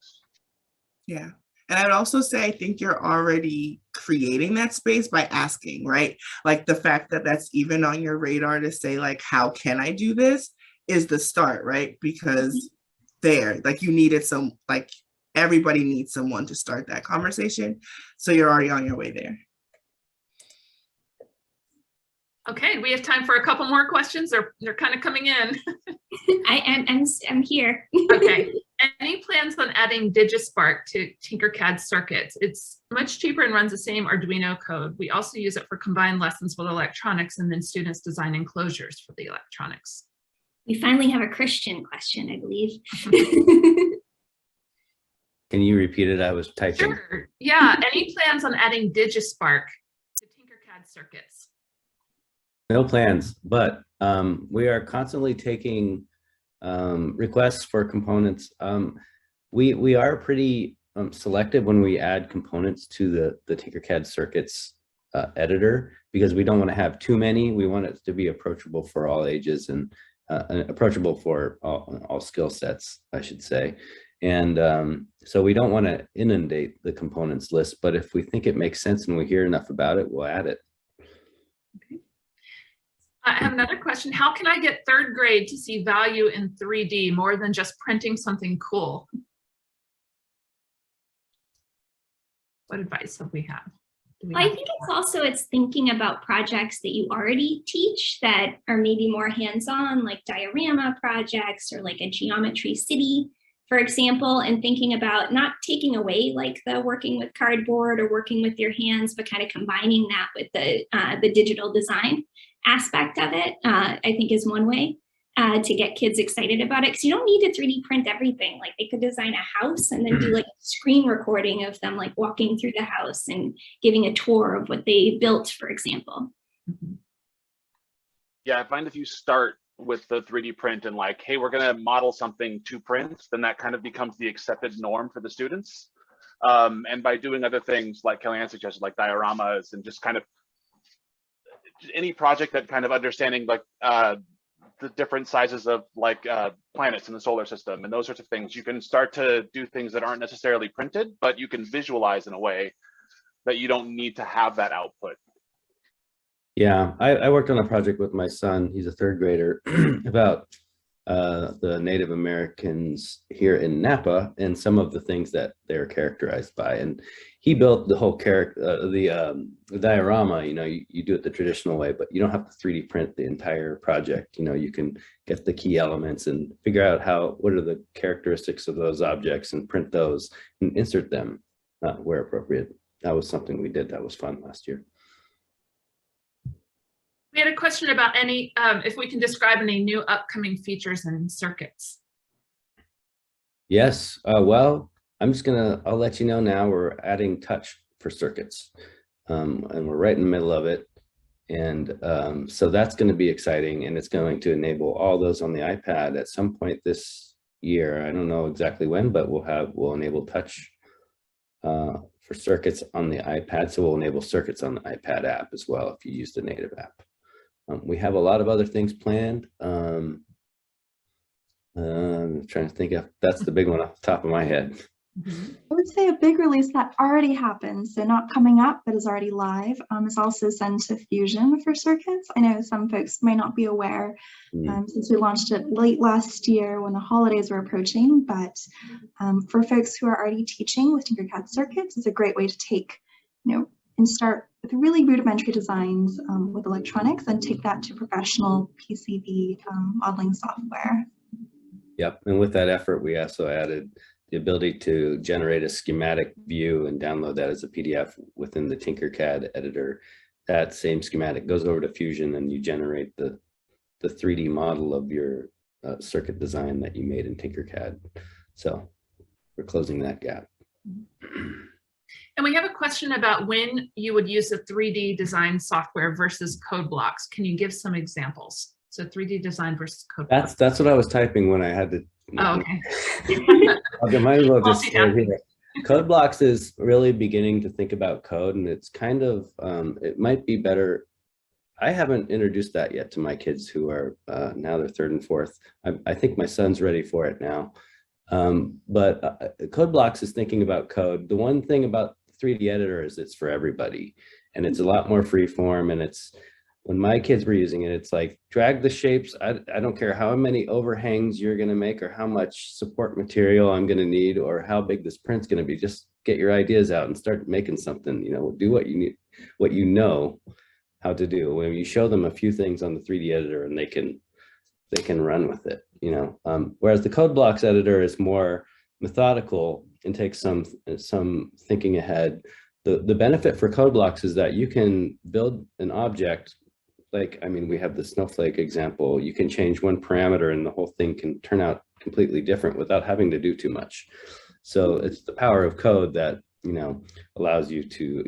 Yeah. And I'd also say, I think you're already creating that space by asking, right? Like the fact that that's even on your radar to say, like, how can I do this, is the start, right? Because like you needed some, like everybody needs someone to start that conversation. So you're already on your way there. Okay, we have time for a couple more questions. They're kind of coming in. I'm here. Okay. Any plans on adding DigiSpark to Tinkercad circuits? It's much cheaper and runs the same Arduino code. We also use it for combined lessons with electronics, and then students design enclosures for the electronics. We finally have a Christian question, I believe. Can you repeat it? I was typing. Sure. Yeah. Any plans on adding DigiSpark to Tinkercad circuits? No plans, but we are constantly taking requests for components. We are pretty selective when we add components to the Tinkercad circuits editor, because we don't want to have too many. We want it to be approachable for all ages and approachable for all skill sets, I should say. And so we don't want to inundate the components list, but if we think it makes sense and we hear enough about it, we'll add it. Okay. I have another question. How can I get 3rd grade to see value in 3D more than just printing something cool? What advice have we had? I think it's thinking about projects that you already teach that are maybe more hands-on, like diorama projects or like a geometry city, for example, and thinking about not taking away like the working with cardboard or working with your hands, but kind of combining that with the digital design aspect of it, I think is one way to get kids excited about it. Because you don't need to 3D print everything. Like they could design a house and then do like a screen recording of them like walking through the house and giving a tour of what they built, for example. Yeah, I find if you start with the 3D print and like, hey, we're going to model something to print, then that kind of becomes the accepted norm for the students. And by doing other things like Kellyanne suggested, like dioramas and just kind of any project that kind of understanding like the different sizes of like planets in the solar system and those sorts of things, you can start to do things that aren't necessarily printed, but you can visualize in a way that you don't need to have that output. Yeah, I worked on a project with my son, he's a 3rd grader, about the Native Americans here in Napa and some of the things that they're characterized by. And he built the whole the diorama, you know, you do it the traditional way, but you don't have to 3D print the entire project. You know, you can get the key elements and figure out what are the characteristics of those objects and print those and insert them where appropriate. That was something we did that was fun last year. We had a question about any, if we can describe any new upcoming features and circuits. Yes, well, I'll let you know now, we're adding touch for circuits and we're right in the middle of it. And so that's going to be exciting, and it's going to enable all those on the iPad at some point this year. I don't know exactly when, but we'll enable touch for circuits on the iPad. So we'll enable circuits on the iPad app as well if you use the native app. We have a lot of other things planned. I'm trying to think of, that's the big one off the top of my head. I would say a big release that already happened, so not coming up, but is already live, is also Send to Fusion for circuits. I know some folks may not be aware since we launched it late last year when the holidays were approaching, but for folks who are already teaching with Tinkercad circuits, it's a great way to take, and start with really rudimentary designs with electronics and take that to professional PCB modeling software. Yep, and with that effort, we also added the ability to generate a schematic view and download that as a PDF within the Tinkercad editor. That same schematic goes over to Fusion and you generate the 3D model of your circuit design that you made in Tinkercad. So we're closing that gap. And we have a question about when you would use a 3D design software versus code blocks. Can you give some examples? So 3D design versus code blocks. That's what I was typing when I had to. Oh, okay. I might as well just start here. Code blocks is really beginning to think about code, and it's kind of, it might be better. I haven't introduced that yet to my kids who are now they're 3rd and 4th. I think my son's ready for it now. But code blocks is thinking about code. The one thing about 3D editor is it's for everybody, and it's a lot more free form, and it's, when my kids were using it, it's like drag the shapes. I don't care how many overhangs you're going to make or how much support material I'm going to need or how big this print's going to be. Just get your ideas out and start making something, do what you need, what you know how to do. When you show them a few things on the 3D editor and they can run with it, whereas the code blocks editor is more methodical and takes some thinking ahead. The benefit for code blocks is that you can build an object. We have the snowflake example. You can change one parameter and the whole thing can turn out completely different without having to do too much. So it's the power of code that, allows you to,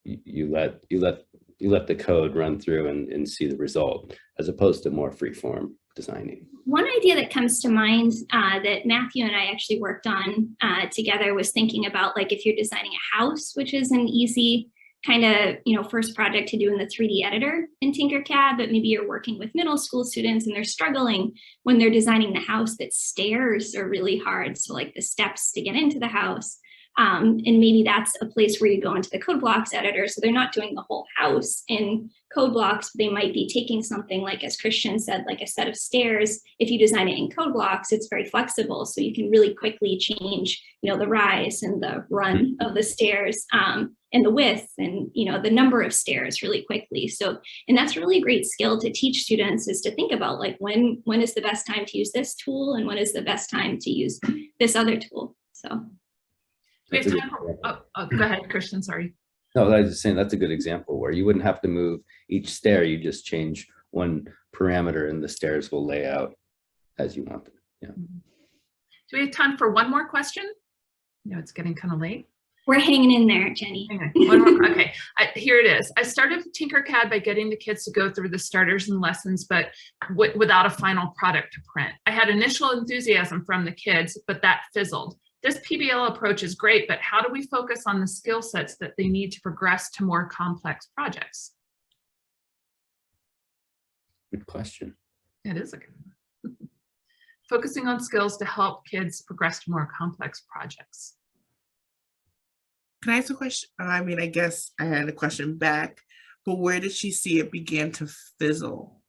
you let the code run through and see the result, as opposed to more free form designing. One idea that comes to mind that Matthew and I actually worked on together was thinking about, if you're designing a house, which is an easy kind of, first project to do in the 3D editor in Tinkercad, but maybe you're working with middle school students and they're struggling when they're designing the house, that stairs are really hard. So the steps to get into the house. And maybe that's a place where you go into the code blocks editor. So they're not doing the whole house in code blocks, but they might be taking something like, as Christian said, like a set of stairs. If you design it in code blocks, it's very flexible. So you can really quickly change, the rise and the run of the stairs and the width and, the number of stairs really quickly. So, and that's really a great skill to teach students, is to think about when is the best time to use this tool and when is the best time to use this other tool. So. We have time for, go ahead, Christian, sorry. No, I was just saying that's a good example where you wouldn't have to move each stair. You just change one parameter and the stairs will lay out as you want them. Yeah. Do we have time for one more question? No, it's getting kind of late. We're hanging in there, Jenny. One more. Okay, here it is. I started with Tinkercad by getting the kids to go through the starters and lessons, but without a final product to print. I had initial enthusiasm from the kids, but that fizzled. This PBL approach is great, but how do we focus on the skill sets that they need to progress to more complex projects? Good question. It is a good one. Focusing on skills to help kids progress to more complex projects. Can I ask a question? I guess I had a question back, but where did she see it began to fizzle?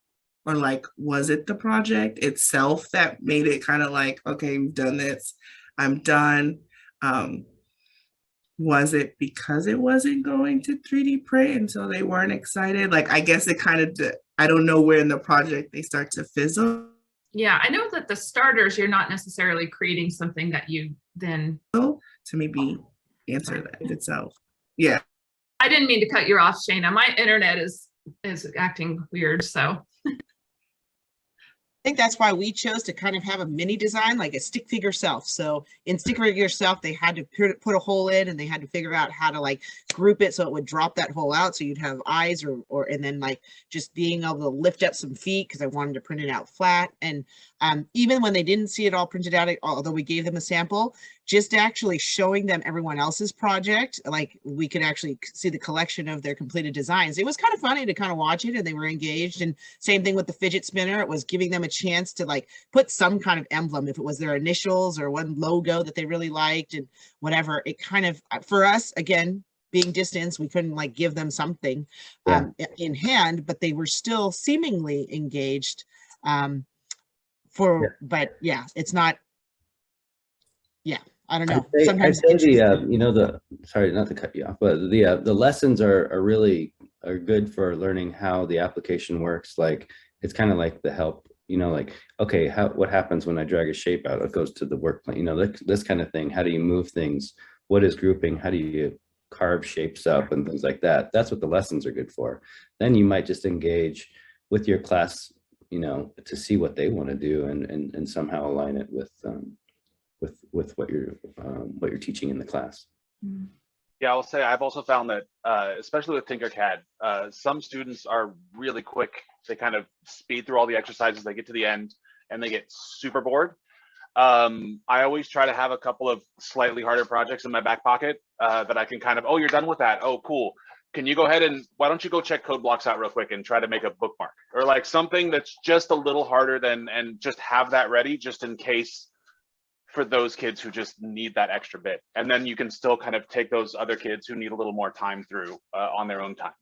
Or was it the project itself that made it kind of okay, we've done this, I'm done? Was it because it wasn't going to 3D print and so they weren't excited? I guess it kind of, I don't know where in the project they start to fizzle. Yeah, I know that the starters, you're not necessarily creating something that you then... To maybe answer that itself. Yeah. I didn't mean to cut you off, Shayna. My internet is acting weird, so... I think that's why we chose to kind of have a mini design, like a stick figure self. So in stick figure self, they had to put a hole in and they had to figure out how to group it so it would drop that hole out. So you'd have eyes and then just being able to lift up some feet, because I wanted to print it out flat. And even when they didn't see it all printed out, although we gave them a sample, just actually showing them everyone else's project, we could actually see the collection of their completed designs. It was kind of funny to kind of watch it, and they were engaged. And same thing with the fidget spinner. It was giving them a chance to like put some kind of emblem, if it was their initials or one logo that they really liked and whatever, it kind of, for us, again, being distance, we couldn't like give them something in hand, but they were still seemingly engaged. But yeah, it's not, I don't know. Sometimes I'd say sorry, not to cut you off, but the lessons are really good for learning how the application works. Like, it's kind of like the help, like, okay, what happens when I drag a shape out? It goes to the work plan, this kind of thing. How do you move things? What is grouping? How do you carve shapes up and things like that? That's what the lessons are good for. Then you might just engage with your class, to see what they want to do and somehow align it with what you're teaching in the class. Yeah, I'll say I've also found that, especially with Tinkercad, some students are really quick. They kind of speed through all the exercises. They get to the end and they get super bored. I always try to have a couple of slightly harder projects in my back pocket that I can kind of, oh, you're done with that. Oh, cool. Can you go ahead and why don't you go check code blocks out real quick and try to make a bookmark, or like something that's just a little harder than, and just have that ready just in case for those kids who just need that extra bit. And then you can still kind of take those other kids who need a little more time through on their own time.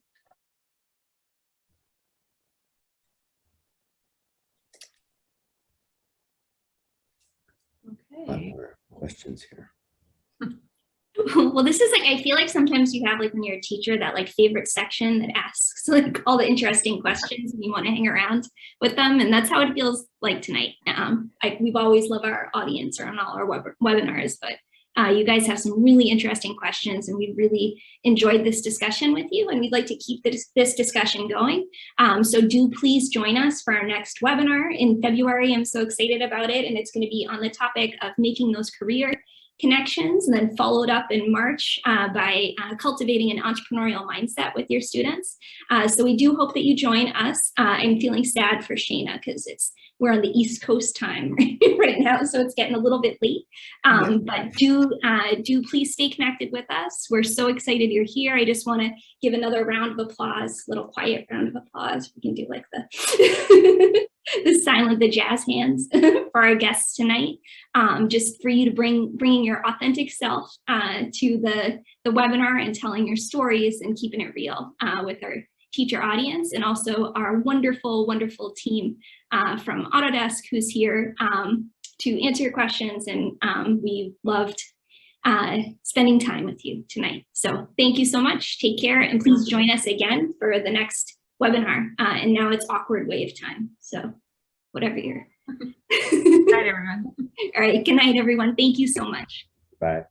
Okay. More questions here. Well, this is like, I feel like sometimes you have like when you're a teacher, that like favorite section that asks like all the interesting questions and you want to hang around with them. And that's how it feels like tonight. We've always loved our audience or on all our webinars, but you guys have some really interesting questions and we really enjoyed this discussion with you, and we'd like to keep this discussion going. So do please join us for our next webinar in February. I'm so excited about it, and it's going to be on the topic of making those career connections, and then followed up in March by cultivating an entrepreneurial mindset with your students. So we do hope that you join us. I'm feeling sad for Shayna because we're on the East Coast time right now, so it's getting a little bit late. But do please stay connected with us. We're so excited you're here. I just want to give another round of applause, little quiet round of applause. We can do like the the jazz hands for our guests tonight, just for you to bringing your authentic self to the webinar and telling your stories and keeping it real with our teacher audience, and also our wonderful team from Autodesk who's here to answer your questions, and we loved spending time with you tonight. So thank you so much. Take care, and please join us again for the next webinar. And now it's awkward wave time. So whatever you're. Good night, everyone. All right. Good night, everyone. Thank you so much. Bye.